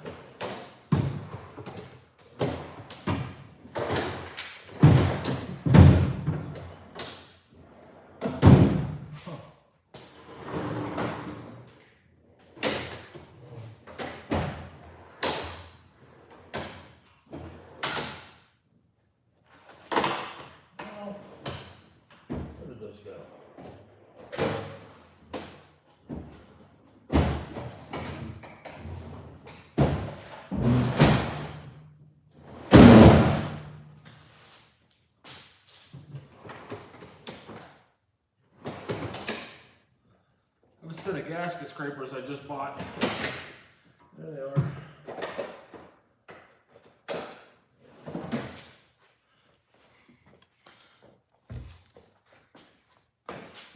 Instead of gasket scrapers I just bought. There they are.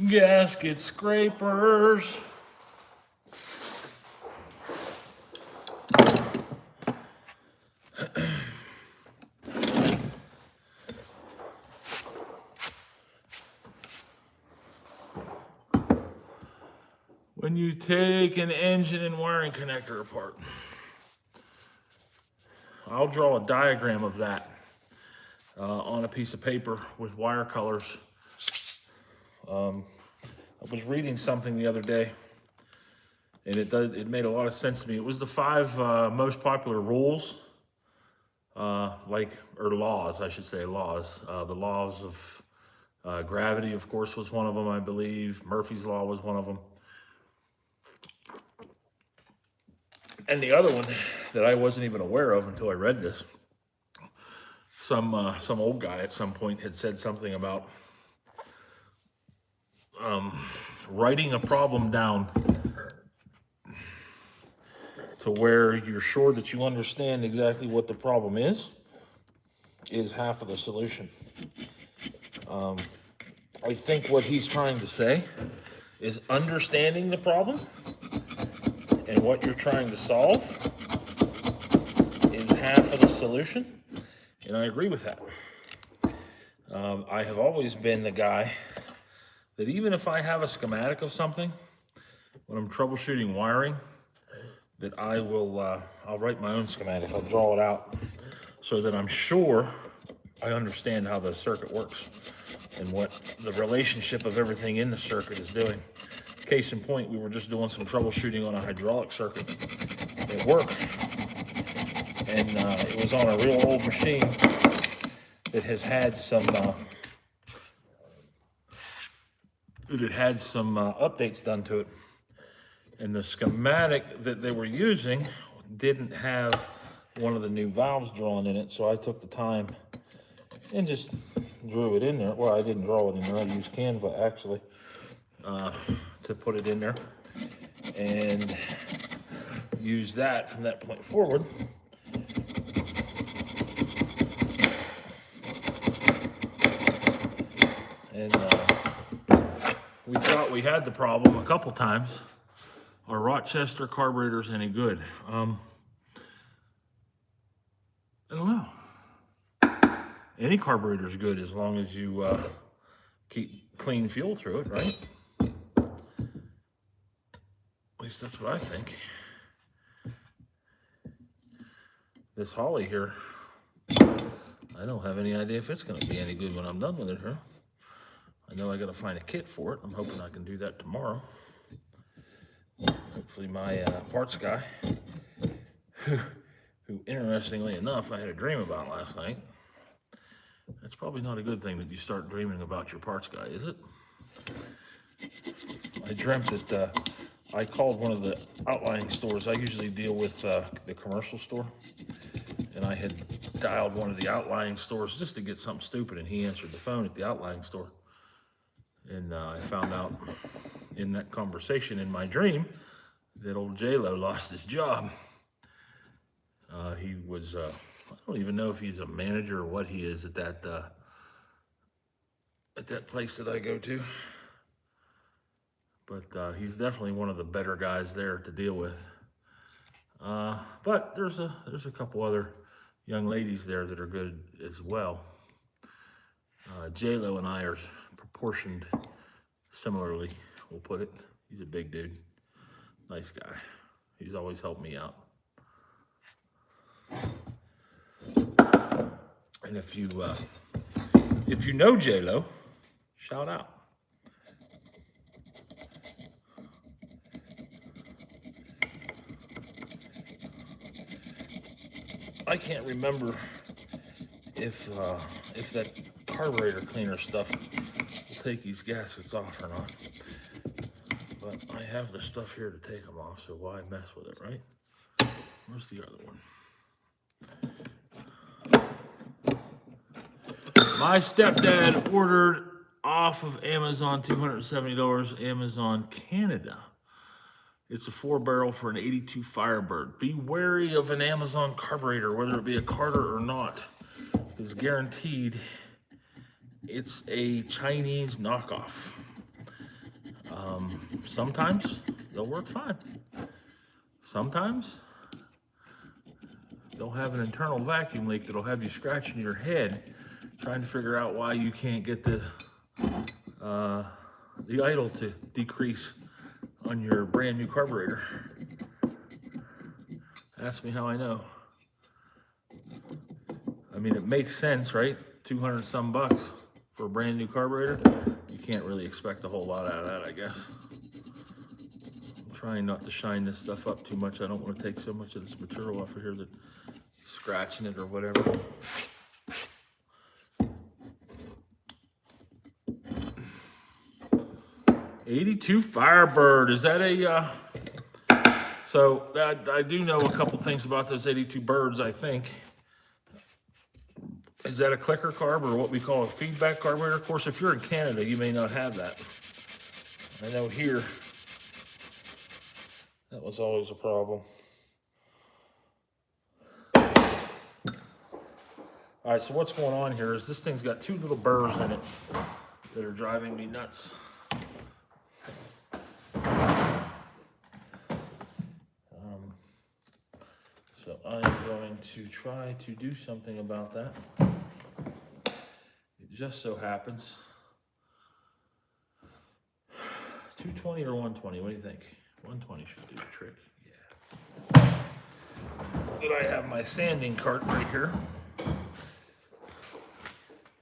Gasket scrapers. When you take an engine and wiring connector apart, I'll draw a diagram of that on a piece of paper with wire colors. I was reading something the other day, and it made a lot of sense to me. It was the 5 most popular rules, or laws, I should say, laws. The laws of gravity, of course, was one of them, I believe. Murphy's Law was one of them. And the other one that I wasn't even aware of until I read this, some old guy at some point had said something about writing a problem down to where you're sure that you understand exactly what the problem is half of the solution. I think what he's trying to say is understanding the problem and what you're trying to solve is half of the solution, and I agree with that. I have always been the guy that even if I have a schematic of something, when I'm troubleshooting wiring, that I will, I'll write my own schematic, I'll draw it out so that I'm sure I understand how the circuit works and what the relationship of everything in the circuit is doing. Case in point, we were just doing some troubleshooting on a hydraulic circuit at work, and it was on a real old machine that has had some updates done to it, and the schematic that they were using didn't have one of the new valves drawn in it, so I took the time and just drew it in there. Well, I didn't draw it in there, I used Canva actually to put it in there, and use that from that point forward. And we thought we had the problem a couple times. Our Rochester carburetor's any good? I don't know. Any carburetor's good as long as you keep clean fuel through it, right? At least that's what I think. This Holly here, I don't have any idea if it's going to be any good when I'm done with it, huh? I know I got to find a kit for it. I'm hoping I can do that tomorrow. Hopefully my parts guy, who interestingly enough, I had a dream about last night. That's probably not a good thing that you start dreaming about your parts guy, is it? I dreamt that I called one of the outlying stores. I usually deal with the commercial store. And I had dialed one of the outlying stores just to get something stupid, and he answered the phone at the outlying store. And I found out in that conversation in my dream that old J-Lo lost his job. He was, I don't even know if he's a manager or what he is at that place that I go to. But he's definitely one of the better guys there to deal with. But there's a couple other young ladies there that are good as well. J-Lo and I are proportioned similarly, we'll put it. He's a big dude, nice guy. He's always helped me out. And if you know J-Lo, shout out. I can't remember if that carburetor cleaner stuff will take these gaskets off or not. But I have the stuff here to take them off, so why mess with it, right? Where's the other one? My stepdad ordered off of Amazon $270, Amazon Canada. It's a 4-barrel for an 82 Firebird. Be wary of an Amazon carburetor, whether it be a Carter or not, because guaranteed it's a Chinese knockoff. Sometimes they'll work fine. Sometimes they'll have an internal vacuum leak that'll have you scratching your head trying to figure out why you can't get the idle to decrease on your brand new carburetor. Ask me how I know. I mean, it makes sense, right? 200 some bucks for a brand new carburetor. You can't really expect a whole lot out of that, I guess. I'm trying not to shine this stuff up too much. I don't want to take so much of this material off of here that scratching it or whatever. '82 Firebird, is that a, so I do know a couple things about those 82 birds, I think. Is that a clicker carb or what we call a feedback carburetor? Of course, if you're in Canada, you may not have that. I know here, that was always a problem. All right, so what's going on here is this thing's got two little burrs in it that are driving me nuts. So I'm going to try to do something about that. It just so happens, 220 or 120, what do you think? 120 should do the trick, yeah. But I have my sanding cart right here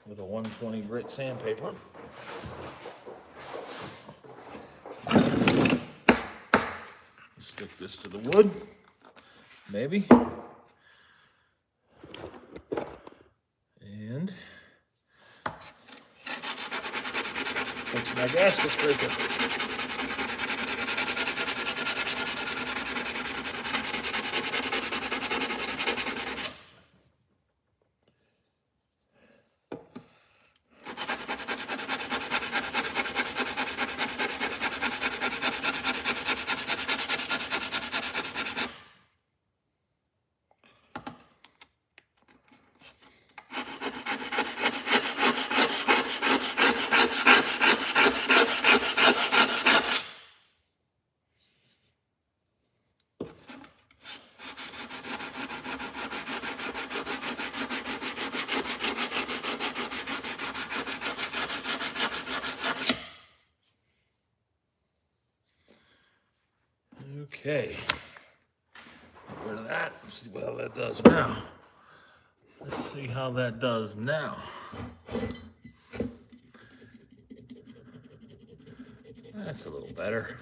with a 120 grit sandpaper. Stick this to the wood. Maybe. And fix my gasket breaker. Okay. Get rid of that. See how that does now. Let's see how that does now. That's a little better.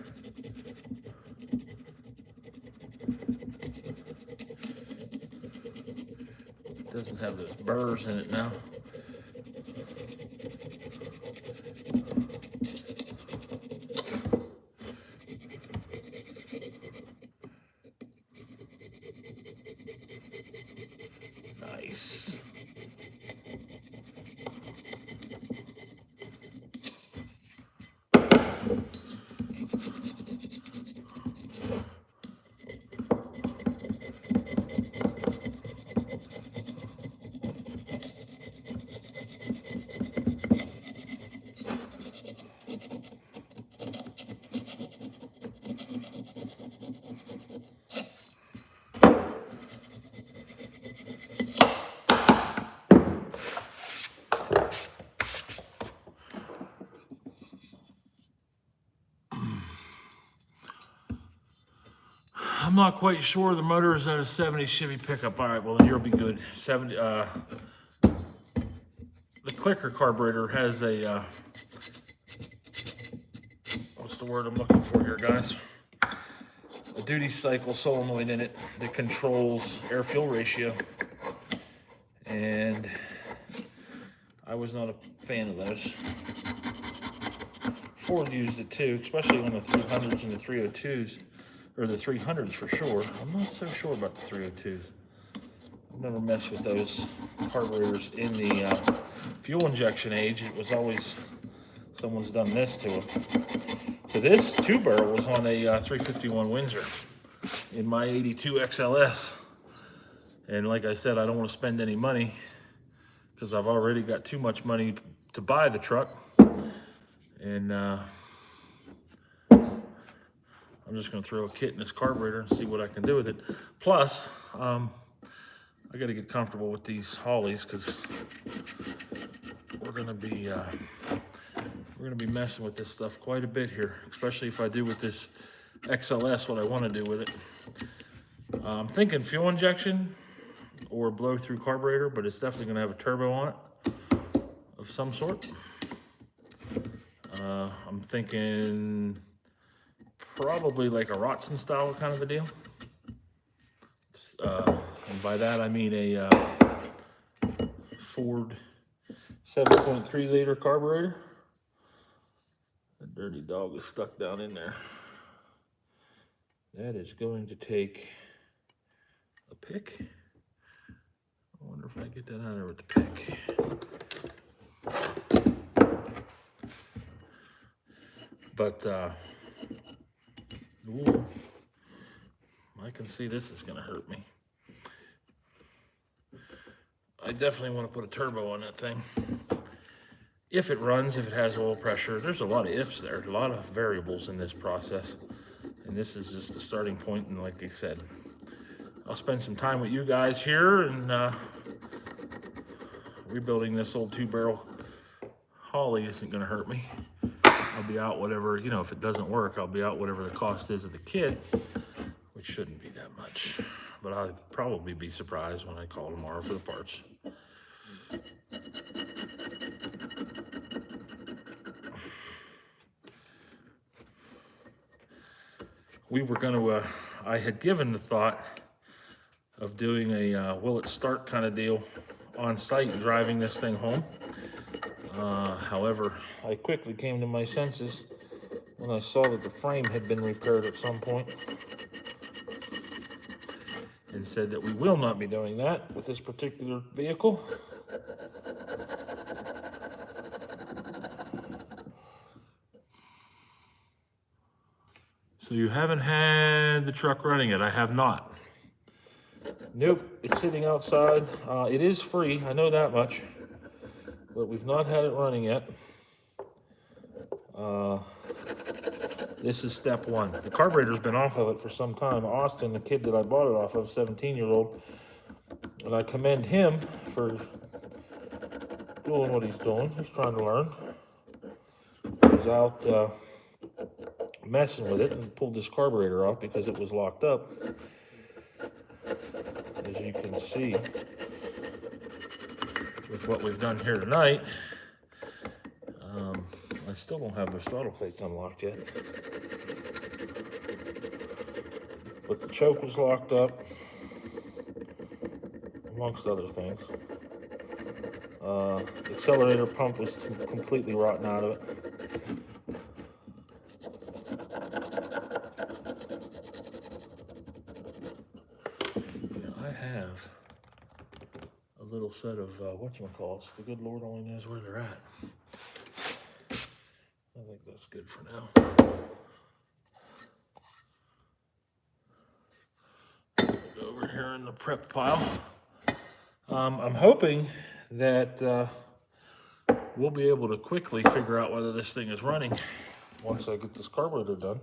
It doesn't have those burrs in it now. Nice. I'm not quite sure. The motor is at a 70 Chevy pickup. All right, well, then you'll be good. 70. The clicker carburetor has a, what's the word I'm looking for here, guys? A duty cycle solenoid in it that controls air-fuel ratio. And I was not a fan of those. Ford used it too, especially on the 300s and the 302s. Or the 300s for sure. I'm not so sure about the 302s. I've never messed with those carburetors in the fuel injection age. It was always someone's done this to them. So this 2-barrel was on a 351 Windsor in my 82 XLS. And like I said, I don't want to spend any money because I've already got too much money to buy the truck. And I'm just going to throw a kit in this carburetor and see what I can do with it. Plus, I got to get comfortable with these Hollies because we're going to be messing with this stuff quite a bit here, especially if I do with this XLS what I want to do with it. I'm thinking fuel injection or blow through carburetor, but it's definitely going to have a turbo on it of some sort. I'm thinking probably like a Rotson style kind of a deal. And by that I mean a Ford 7.3 liter carburetor. The dirty dog is stuck down in there. That is going to take a pick. I wonder if I get that out of there with the pick. But ooh, I can see this is gonna hurt me. I definitely want to put a turbo on that thing. If it runs, if it has oil pressure, there's a lot of ifs there, a lot of variables in this process. And this is just the starting point, and like I said, I'll spend some time with you guys here and rebuilding this old 2-barrel Holly isn't gonna hurt me. I'll be out whatever, you know, if it doesn't work, I'll be out whatever the cost is of the kit, which shouldn't be that much. But I'll probably be surprised when I call tomorrow for the parts. We were gonna, I had given the thought of doing a will it start kind of deal on site and driving this thing home. However, I quickly came to my senses when I saw that the frame had been repaired at some point and said that we will not be doing that with this particular vehicle. So you haven't had the truck running yet? I have not. Nope, it's sitting outside. It is free, I know that much, but we've not had it running yet. This is step one. The carburetor's been off of it for some time. Austin, the kid that I bought it off of, 17-year-old, and I commend him for doing what he's doing. He's trying to learn. He's out messing with it and pulled this carburetor off because it was locked up. As you can see, with what we've done here tonight, I still don't have the throttle plates unlocked yet. But the choke was locked up, amongst other things. Accelerator pump was completely rotten out of it. Yeah, I have a little set of whatchamacallits. The good Lord only knows where they're at. I think that's good for now. Go over here in the prep pile. I'm hoping that we'll be able to quickly figure out whether this thing is running once I get this carburetor done.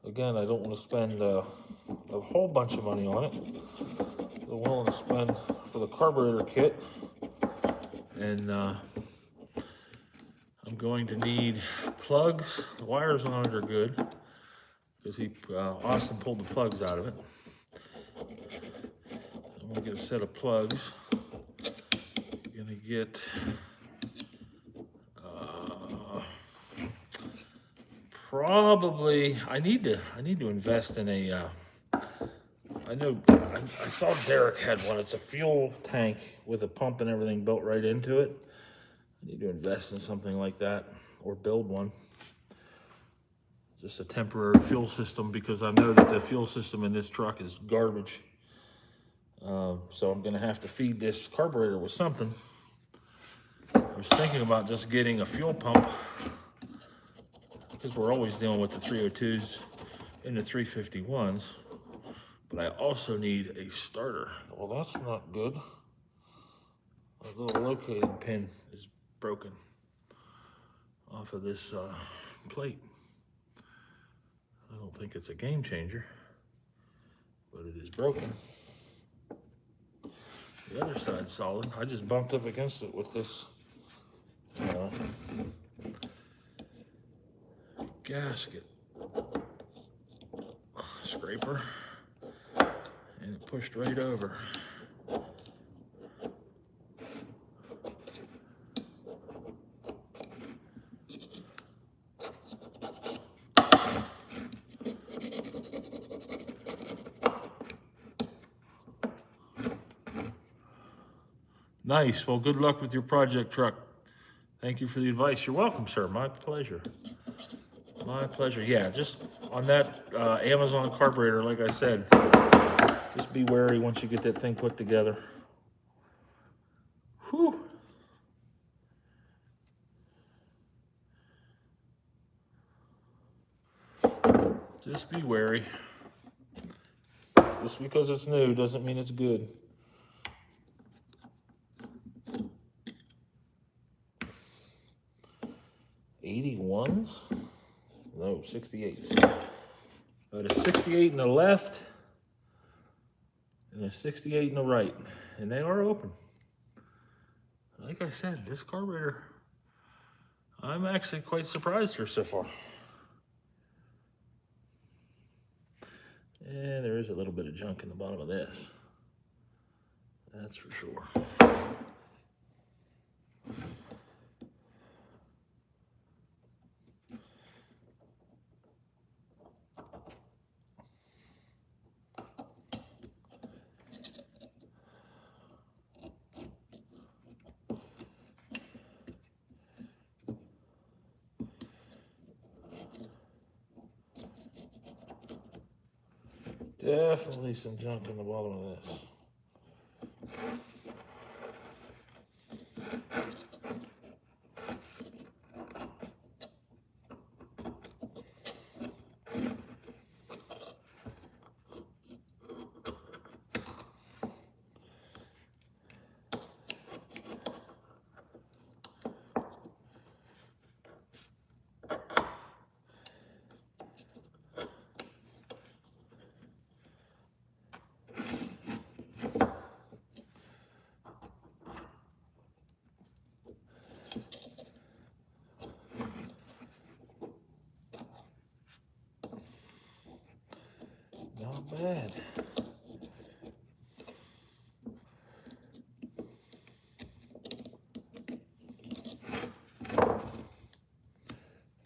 Again, I don't want to spend a whole bunch of money on it. I'm willing to spend for the carburetor kit, and I'm going to need plugs. The wires on it are good because Austin pulled the plugs out of it. I'm gonna get a set of plugs. I'm gonna get probably I need to invest in a. I know I saw Derek had one. It's a fuel tank with a pump and everything built right into it. I need to invest in something like that or build one. Just a temporary fuel system, because I know that the fuel system in this truck is garbage. So I'm gonna have to feed this carburetor with something. I was thinking about just getting a fuel pump, because we're always dealing with the 302s and the 351s. But I also need a starter. Well, that's not good. My little locating pin is broken off of this plate. I don't think it's a game changer, but it is broken. The other side's solid. I just bumped up against it with this gasket scraper, and it pushed right over. Nice. Well, good luck with your project truck. Thank you for the advice. You're welcome, sir. My pleasure. My pleasure. Yeah, just on that Amazon carburetor, like I said, just be wary once you get that thing put together. Whew. Just be wary. Just because it's new doesn't mean it's good. '81s? No, 68s. But a 68 in the left and a 68 in the right. And they are open. Like I said, this carburetor, I'm actually quite surprised here so far. And there is a little bit of junk in the bottom of this. That's for sure. Definitely some junk in the bottom of this. bad.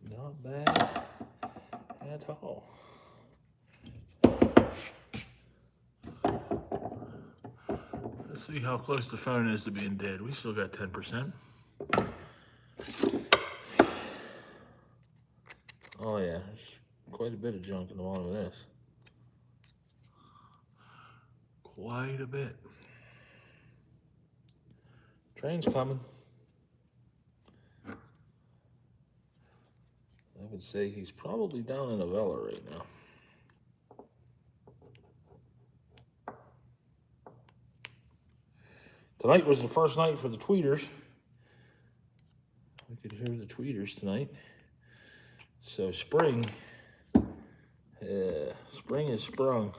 Not bad at all. Let's see how close the phone is to being dead. We still got 10%. Oh yeah, there's quite a bit of junk in the bottom of this. Quite a bit. Train's coming. I would say he's probably down in Avella right now. Tonight was the first night for the tweeters. We could hear the tweeters tonight. So spring is sprung.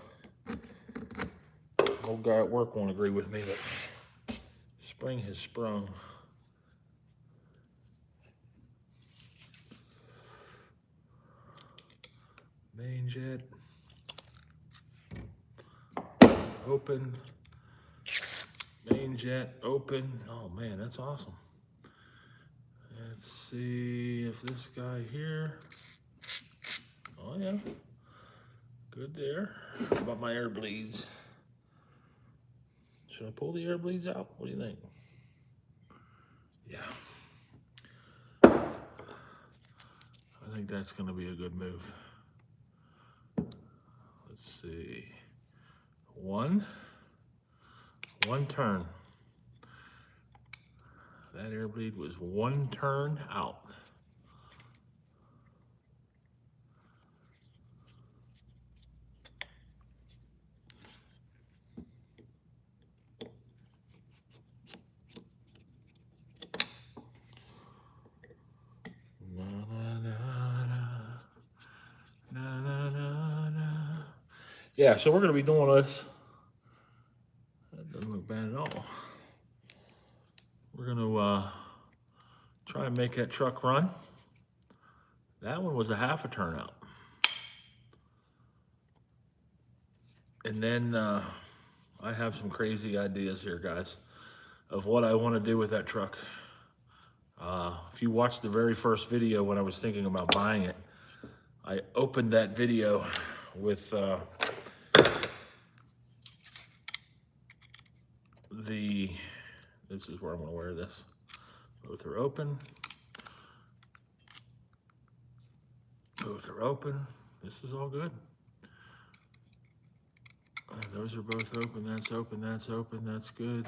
Old guy at work won't agree with me, but spring has sprung. Main jet. Open. Main jet open. Oh man, that's awesome. Let's see if this guy here. Oh yeah. Good there. How about my air bleeds? Should I pull the air bleeds out? What do you think? Yeah. I think that's going to be a good move. Let's see. One turn. That air bleed was one turn out. Yeah, so we're going to be doing this. That doesn't look bad at all. We're going to try and make that truck run. That one was a half a turn out. And then I have some crazy ideas here, guys, of what I want to do with that truck. If you watched the very first video when I was thinking about buying it, I opened that video with this is where I'm going to wear this. Both are open. Both are open. This is all good. Those are both open. That's open. That's open. That's good.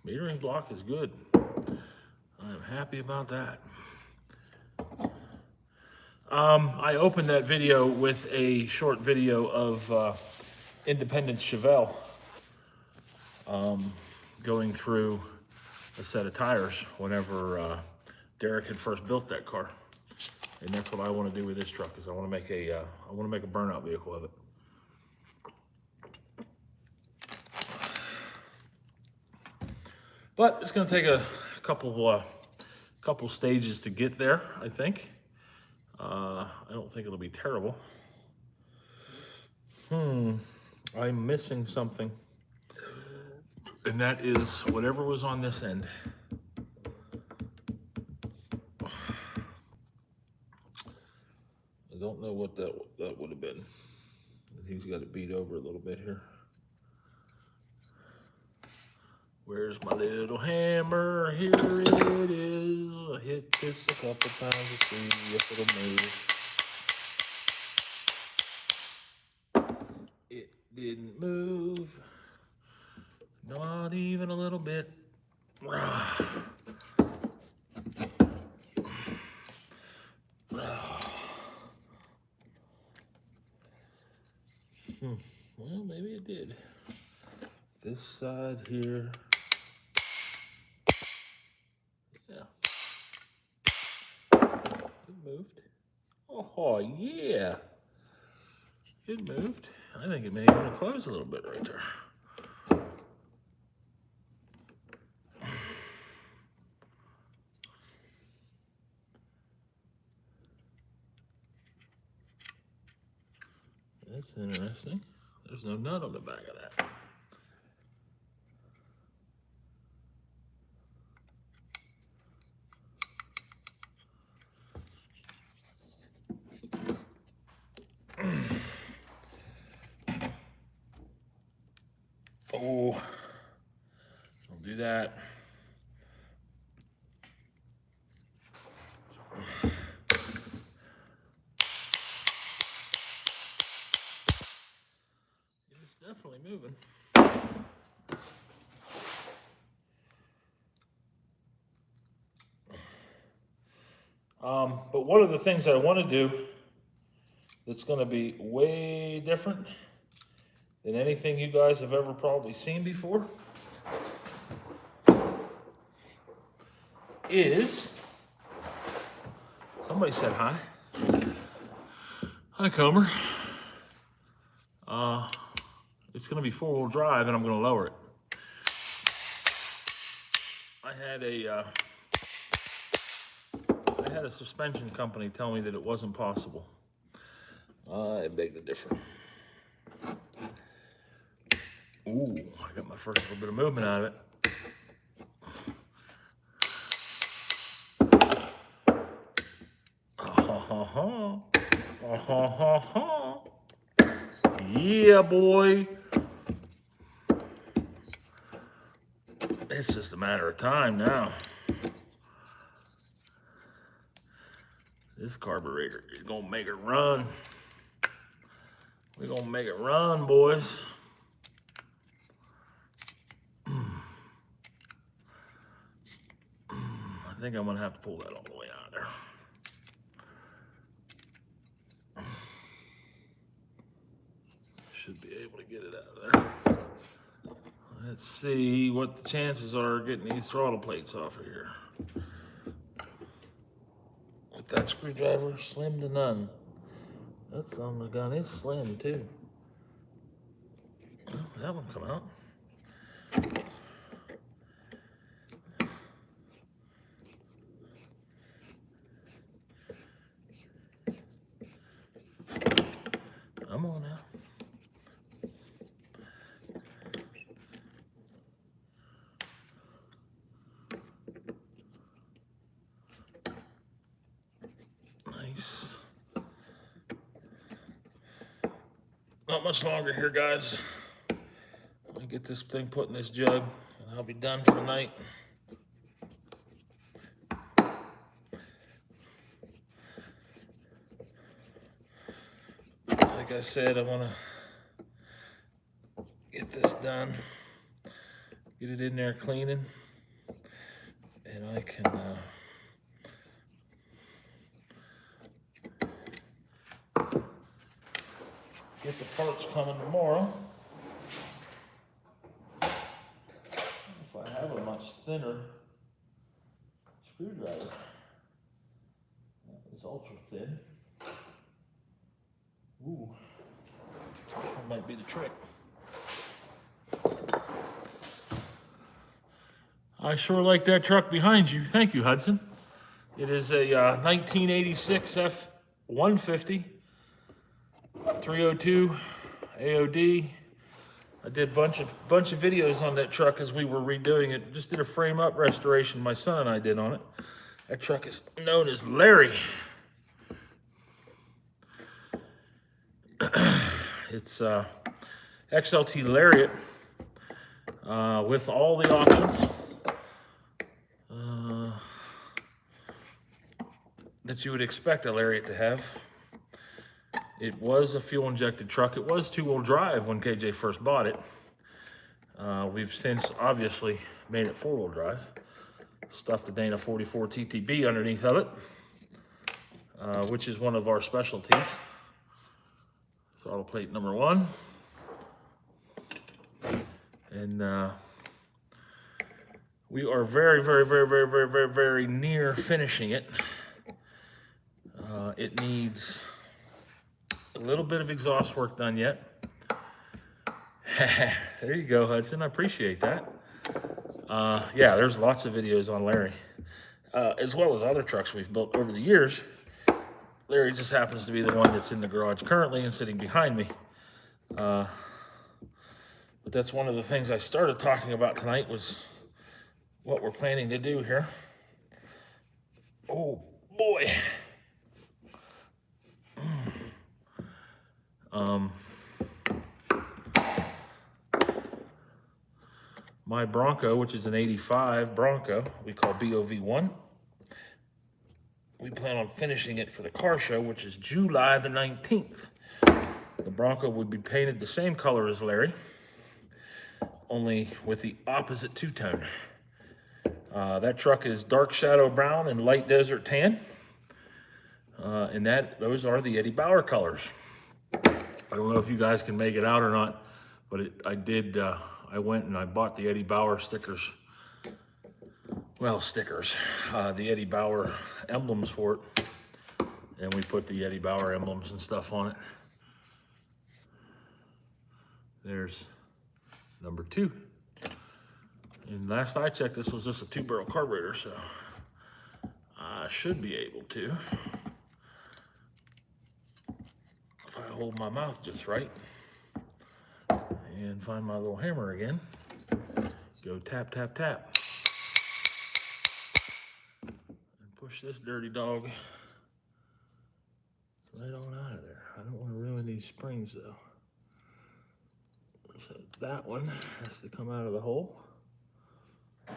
Metering block is good. I'm happy about that. I opened that video with a short video of Independence Chevelle going through a set of tires whenever Derek had first built that car, and that's what I want to do with this truck. Is I want to make a burnout vehicle of it. But it's going to take a couple stages to get there, I think. I don't think it'll be terrible. I'm missing something. And that is whatever was on this end. I don't know what that would have been. He's got it beat over a little bit here. Where's my little hammer? Here it is. I hit this a couple times to see if it'll move. It didn't move. Not even a little bit. Well, maybe it did. This side here. Yeah. It moved. Oh, yeah. It moved. I think it may even close a little bit right there. That's interesting. There's no nut on the back of that. Oh, don't do that. It's definitely moving. But one of the things I want to do that's going to be way different than anything you guys have ever probably seen before is, somebody said hi. Hi, Comer. It's going to be four-wheel drive, and I'm going to lower it. I had a suspension company tell me that it wasn't possible. It begged to differ. Ooh, I got my first little bit of movement out of it. Yeah, boy. It's just a matter of time now. This carburetor is gonna make it run. We're gonna make it run, boys. I think I'm gonna have to pull that all the way out of there. Should be able to get it out of there. Let's see what the chances are of getting these throttle plates off of here. With that screwdriver, slim to none. That son of a gun is slim too. Oh, that one come out. Come on now. Nice. Not much longer here, guys. Let me get this thing put in this jug, and I'll be done for the night. Like I said, I want to get this done, get it in there cleaning, and I can get the parts coming tomorrow. If I have a much thinner screwdriver. That was ultra thin. Ooh, that might be the trick. I sure like that truck behind you. Thank you, Hudson. It is a 1986 F-150, 302 AOD. I did a bunch of videos on that truck as we were redoing it. Just did a frame up restoration my son and I did on it. That truck is known as Larry. It's XLT Lariat with all the options that you would expect a Lariat to have. It was a fuel-injected truck. It was two-wheel drive when KJ first bought it. We've since obviously made it four-wheel drive. Stuffed the Dana 44 TTB underneath of it, which is one of our specialties. Throttle plate number 1. And we are very near finishing it. It needs a little bit of exhaust work done yet. There you go, Hudson. I appreciate that. Yeah, there's lots of videos on Larry, as well as other trucks we've built over the years. Larry just happens to be the one that's in the garage currently and sitting behind me. But that's one of the things I started talking about tonight was what we're planning to do here. Oh boy. My Bronco, which is an 85 Bronco, we call BOV1. We plan on finishing it for the car show, which is July the 19th. The Bronco would be painted the same color as Larry, only with the opposite two-tone. That truck is dark shadow brown and light desert tan. And those are the Eddie Bauer colors. I don't know if you guys can make it out or not, but I went and I bought the Eddie Bauer stickers. Well, stickers. The Eddie Bauer emblems for it. And we put the Eddie Bauer emblems and stuff on it. There's number 2. And last I checked, this was just a 2-barrel carburetor, so I should be able to, if I hold my mouth just right and find my little hammer again, go tap, tap, tap, and push this dirty dog right on out of there. I don't want to ruin these springs though. So that one has to come out of the hole. I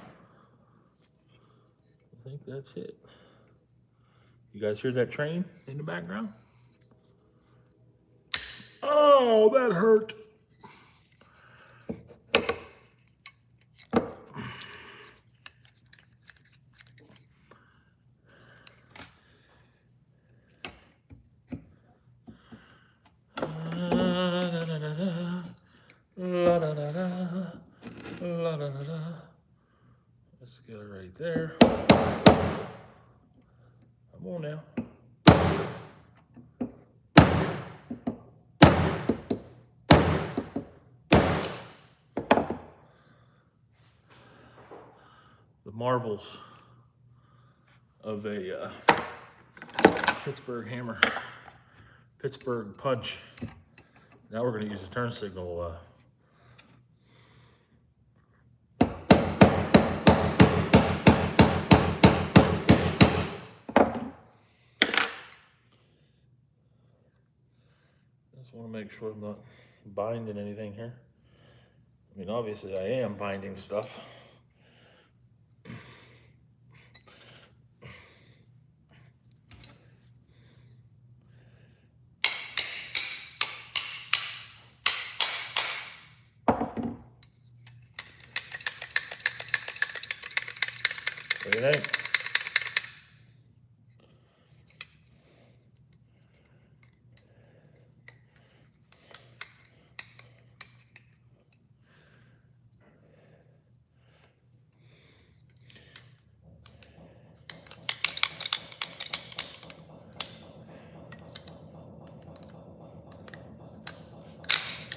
think that's it. You guys hear that train in the background? Oh, that hurt. Let's go right there. Come on now. The marvels of a Pittsburgh hammer, Pittsburgh punch. Now we're going to use a turn signal. Just want to make sure I'm not binding anything here. I mean, obviously I am binding stuff. What do you think?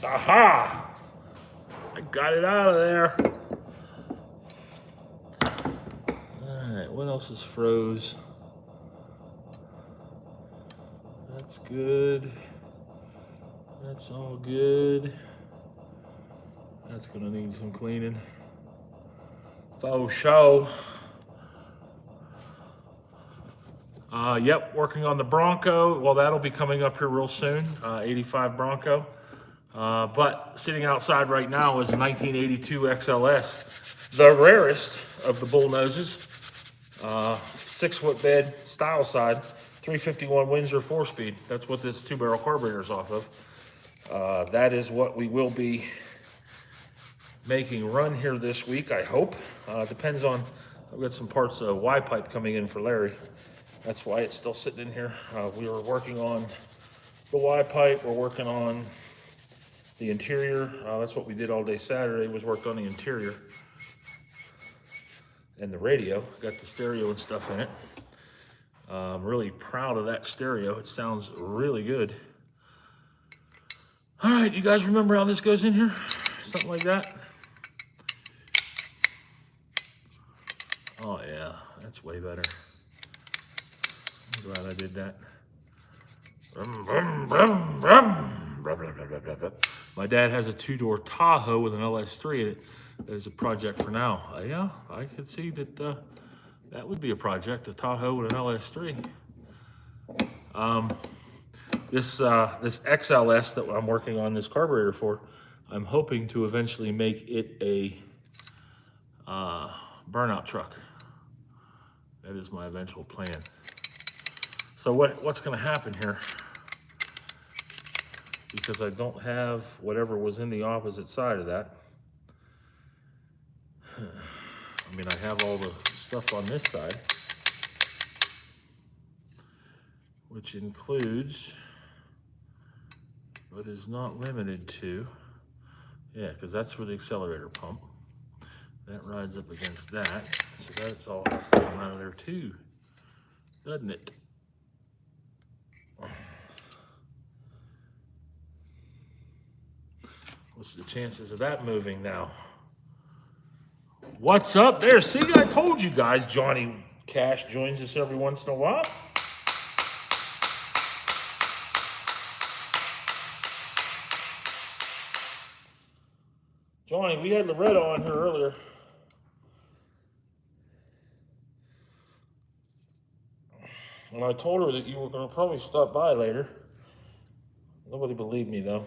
Aha! I got it out of there. Alright, what else is froze? That's good. That's all good. That's gonna need some cleaning. Faux show. Yep, working on the Bronco. Well, that'll be coming up here real soon. 85 Bronco. But sitting outside right now is a 1982 XLS, the rarest of the Bullnoses. 6-foot bed, style side, 351 Windsor 4-speed. That's what this 2-barrel carburetor is off of. That is what we will be making run here this week, I hope. Depends on, I've got some parts of Y-pipe coming in for Larry. That's why it's still sitting in here. We were working on the Y-pipe, we're working on the interior. That's what we did all day Saturday, was worked on the interior. And the radio, got the stereo and stuff in it. I'm really proud of that stereo. It sounds really good. All right, you guys remember how this goes in here? Something like that. Oh yeah, that's way better. I'm glad I did that. My dad has a 2-door Tahoe with an LS3 in it. There's a project for now. Yeah, I could see that that would be a project, a Tahoe with an LS3. This XLS that I'm working on this carburetor for, I'm hoping to eventually make it a burnout truck. That is my eventual plan. So what's going to happen here? Because I don't have whatever was in the opposite side of that. I mean, I have all the stuff on this side, which includes, but is not limited to, yeah, because that's for the accelerator pump. That rides up against that, so that's all has to come out of there too, doesn't it? What's the chances of that moving now? What's up there? See, I told you guys Johnny Cash joins us every once in a while. Johnny, we had Loretta on here earlier. And I told her that you were going to probably stop by later. Nobody believed me, though.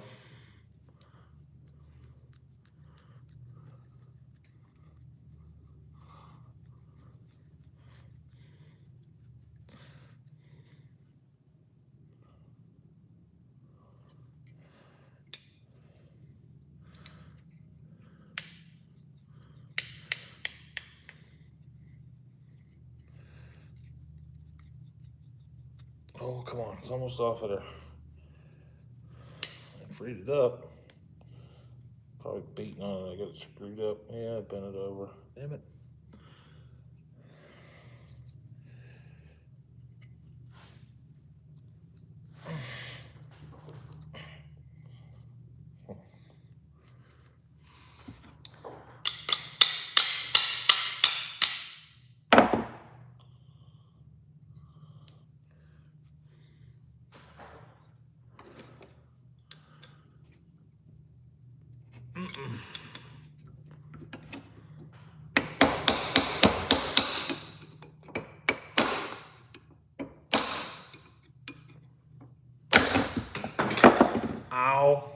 Oh, come on. It's almost off of there. I freed it up. Probably beating on it. I got it screwed up. Yeah, I bent it over. Damn it. Ow.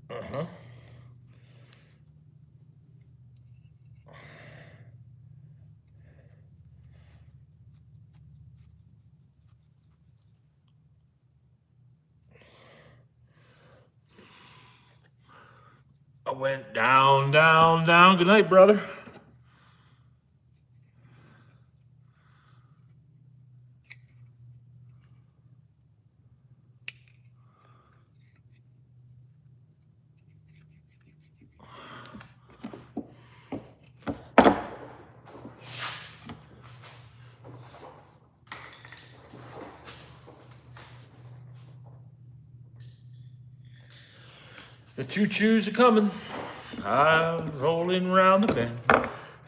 Uh-huh. I went down, down, down. Good night, brother. The choo-choos are coming. I'm rolling around the bend.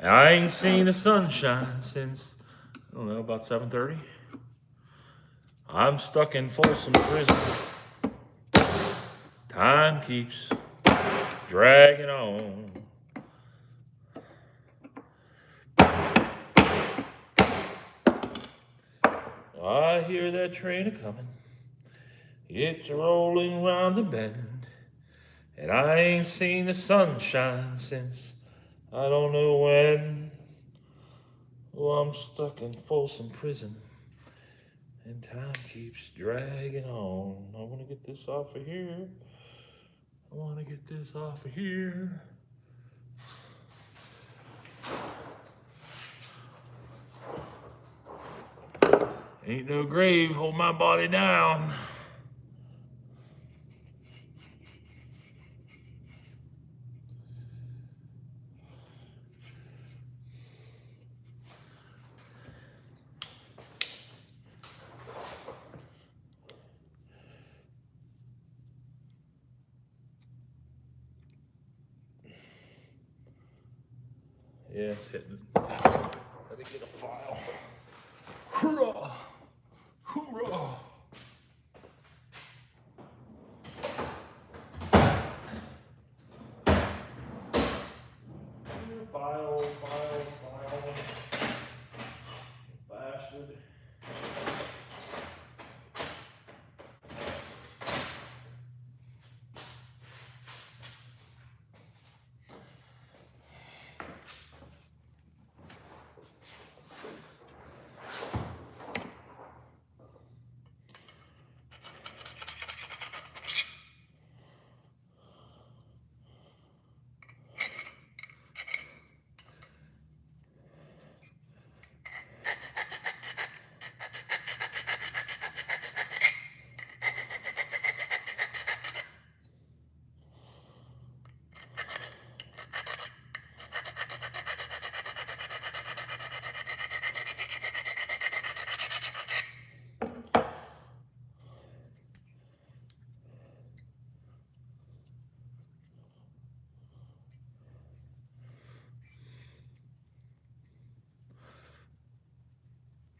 I ain't seen the sunshine since, I don't know, about 7:30. I'm stuck in Folsom Prison. Time keeps dragging on. I hear that train a-coming. It's rolling round the bend. And I ain't seen the sunshine since I don't know when. Oh, I'm stuck in Folsom Prison. And time keeps dragging on. I want to get this off of here. I want to get this off of here. Ain't no grave hold my body down. Yeah, it's hitting. Let me get a file. Hoorah! Hoorah! File. Bastard.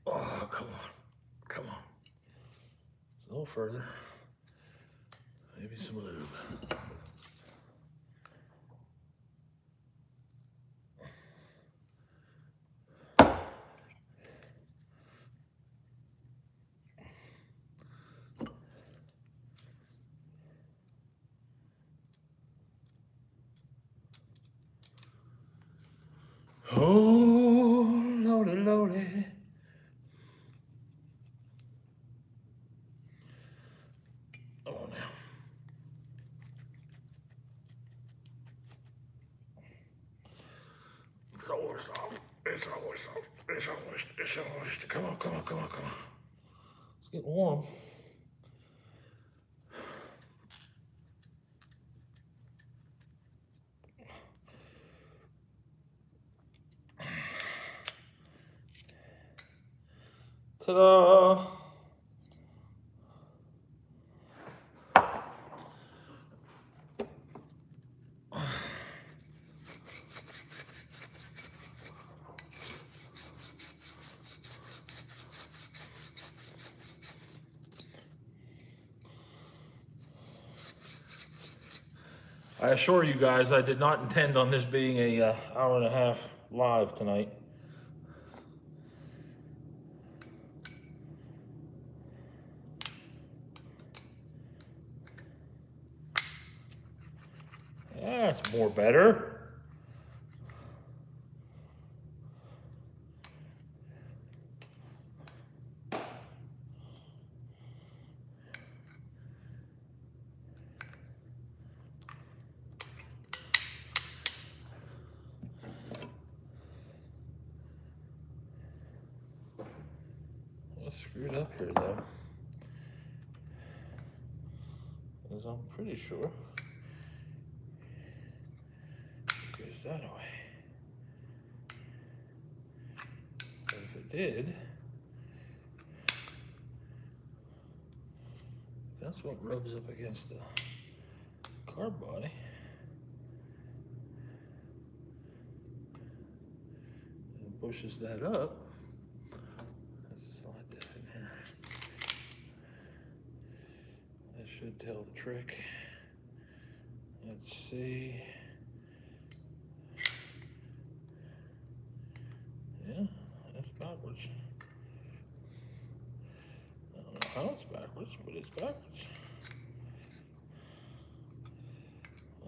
Oh, come on. A little further. Maybe some lube. Oh, lordy. Come on now. It's almost off. Come on. It's getting warm. Ta-da! I assure you guys, I did not intend on this being a hour and a half live tonight. That's more better. Screwed up here though, because I'm pretty sure it goes that way. But if it did, that's what rubs up against the carb body. And pushes that up. Should tell the trick. Let's see. Yeah, that's backwards. I don't know how it's backwards, but it's backwards.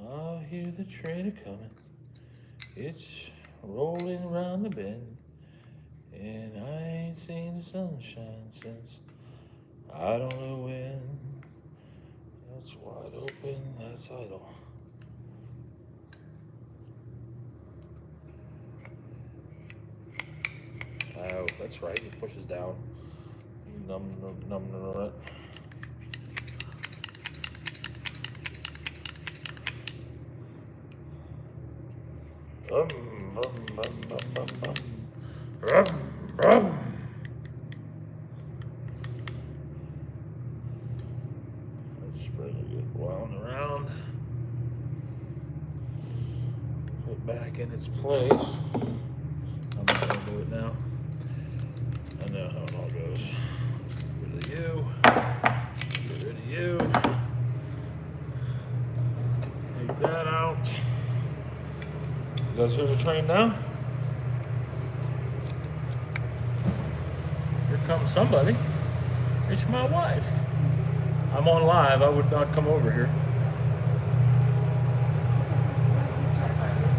I hear the train a-coming. It's rolling around the bend. And I ain't seen the sunshine since I don't know when. It's wide open, that's idle. Oh, that's right, it pushes down. Numb it. Wound around, put back in its place. I'm not going to do it now. I know how it all goes. Get rid of you. Get rid of you. Take that out. guys hear the train now? Here comes somebody. It's my wife. I'm on live. I would not come over here.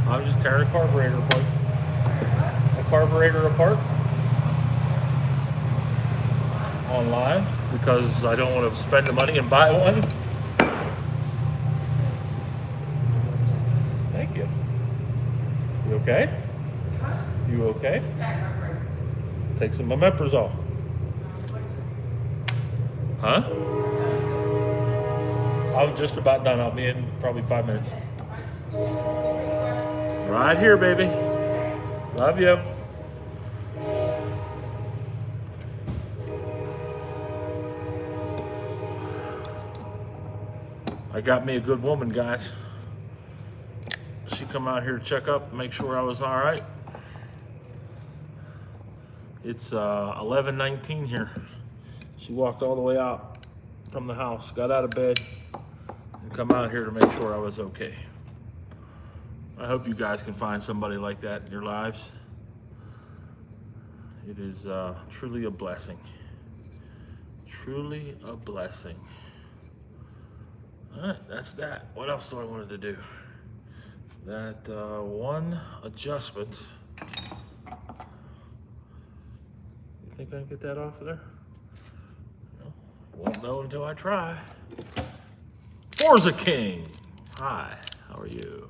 I'm just tearing a carburetor apart. A carburetor apart. On live because I don't want to spend the money and buy one. Thank you. You okay? You okay? Take some omeprazole. Huh? I'm just about done. I'll be in probably 5 minutes. Right here, baby. Love you. I got me a good woman, guys. She come out here to check up, make sure I was all right. It's 11:19 here. She walked all the way out from the house, got out of bed, and come out here to make sure I was okay. I hope you guys can find somebody like that in your lives. It is truly a blessing. Truly a blessing. All right, that's that. What else do I wanted to do? That one adjustment. You think I can get that off of there? No, won't know until I try. Forza King. Hi, how are you?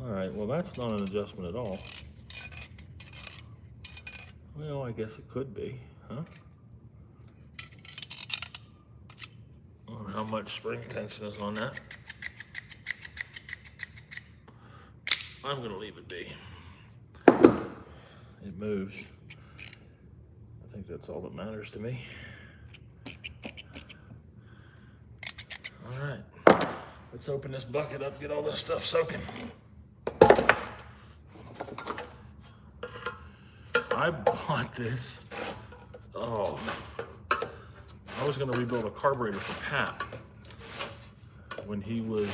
All right, well, that's not an adjustment at all. Well, I guess it could be, huh? I don't know how much spring tension is on that. I'm gonna leave it be. It moves. I think that's all that matters to me. All right, let's open this bucket up, get all this stuff soaking. I bought this, I was gonna rebuild a carburetor for Pat when he was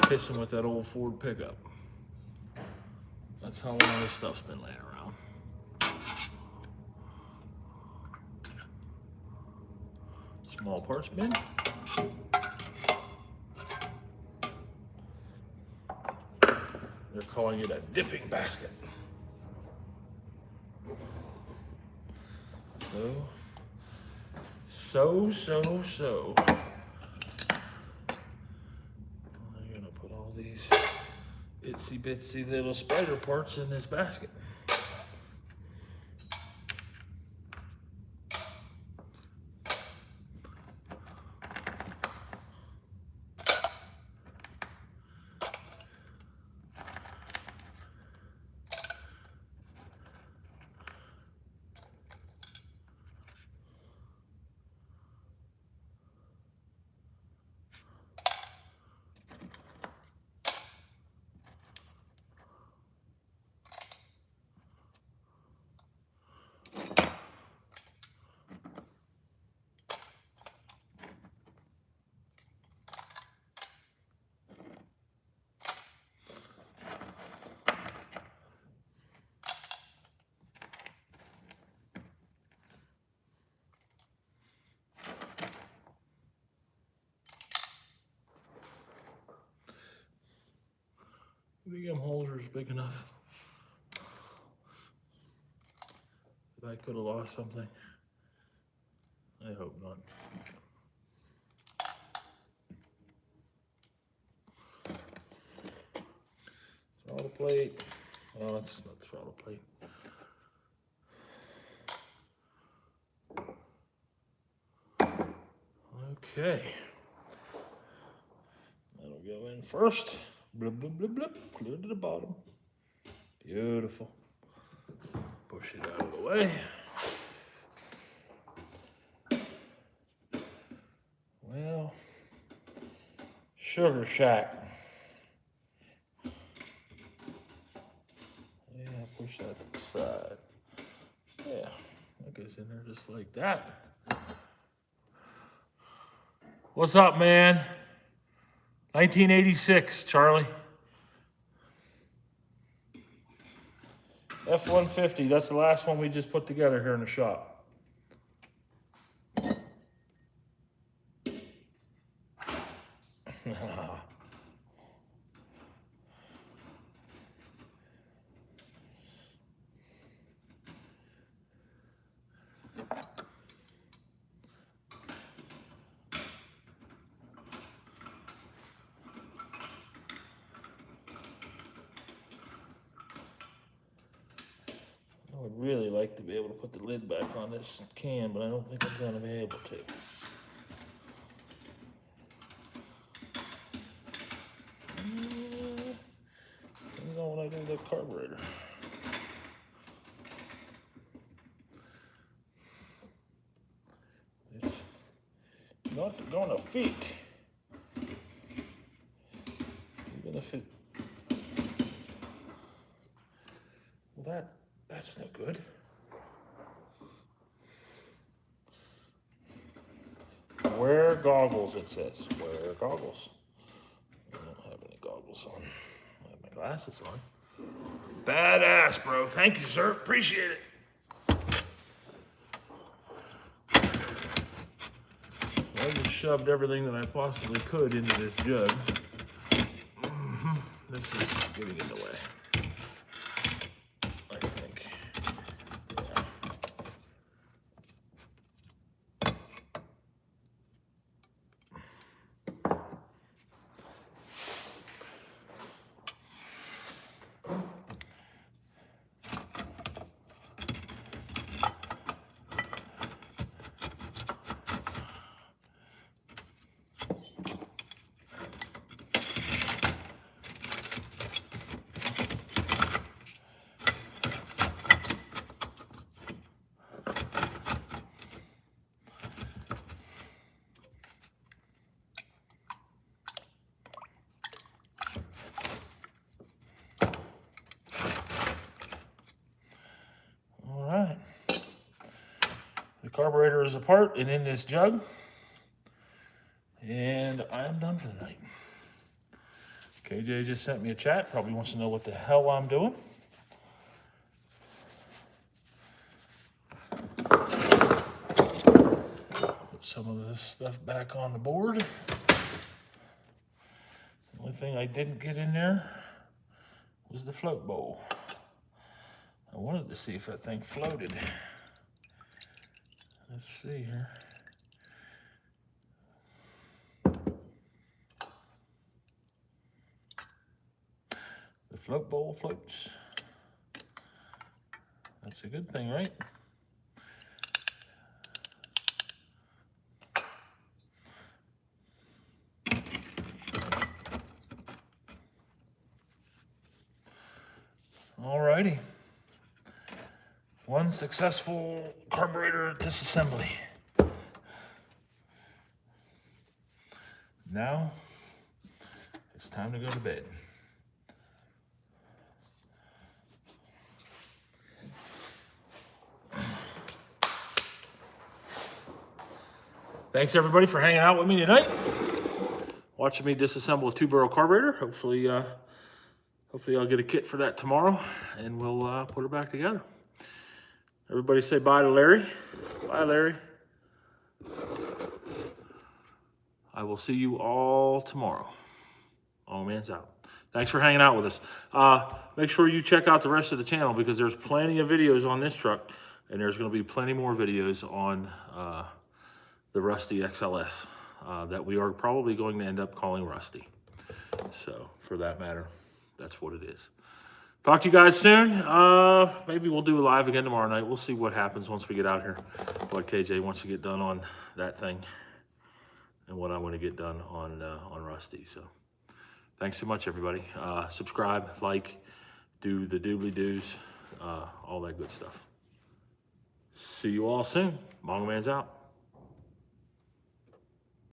pissing with that old Ford pickup. That's how long this stuff's been laying around. Small parts bin. They're calling it a dipping basket. So. I'm gonna put all these itsy bitsy little spider parts in this basket. The holder's big enough that I could have lost something. I hope not. Throttle plate. Oh, it's not the throttle plate. Okay. That'll go in first. Blub, blub, blub, blub. Clear to the bottom. Beautiful. Push it out of the way. Well, Sugar Shack. push that to the side. Yeah, that goes in there just like that. What's up, man? 1986, Charlie. F-150, that's the last one we just put together here in the shop. I would really like to be able to put the lid back on this can, but I don't think I'm going to be able to. You know when I do the carburetor. It's not going to fit. Even if it... Well, that's no good. Wear goggles, it says. Wear goggles. I don't have any goggles on. I have my glasses on. Badass, bro. Thank you, sir. Appreciate it. I just shoved everything that I possibly could into this jug. This is getting in the way. The carburetor is apart and in this jug, and I am done for the night. KJ just sent me a chat, probably wants to know what the hell I'm doing. Put some of this stuff back on the board. The only thing I didn't get in there was the float bowl. I wanted to see if that thing floated. Let's see here. The float bowl floats. That's a good thing, right? Alrighty. One successful carburetor disassembly. Now, it's time to go to bed. Thanks everybody for hanging out with me tonight. Watching me disassemble a 2-barrel carburetor. Hopefully I'll get a kit for that tomorrow and we'll put it back together. Everybody say bye to Larry. Bye, Larry. I will see you all tomorrow. Oh, man's out. Thanks for hanging out with us. Make sure you check out the rest of the channel because there's plenty of videos on this truck and there's going to be plenty more videos on the Rusty XLS that we are probably going to end up calling Rusty. So, for that matter, that's what it is. Talk to you guys soon. Maybe we'll do a live again tomorrow night. We'll see what happens once we get out here. What KJ wants to get done on that thing and what I want to get done on Rusty. So thanks so much, everybody. Subscribe, like, do the doobly-doos, all that good stuff. See you all soon. Mongo Man's out.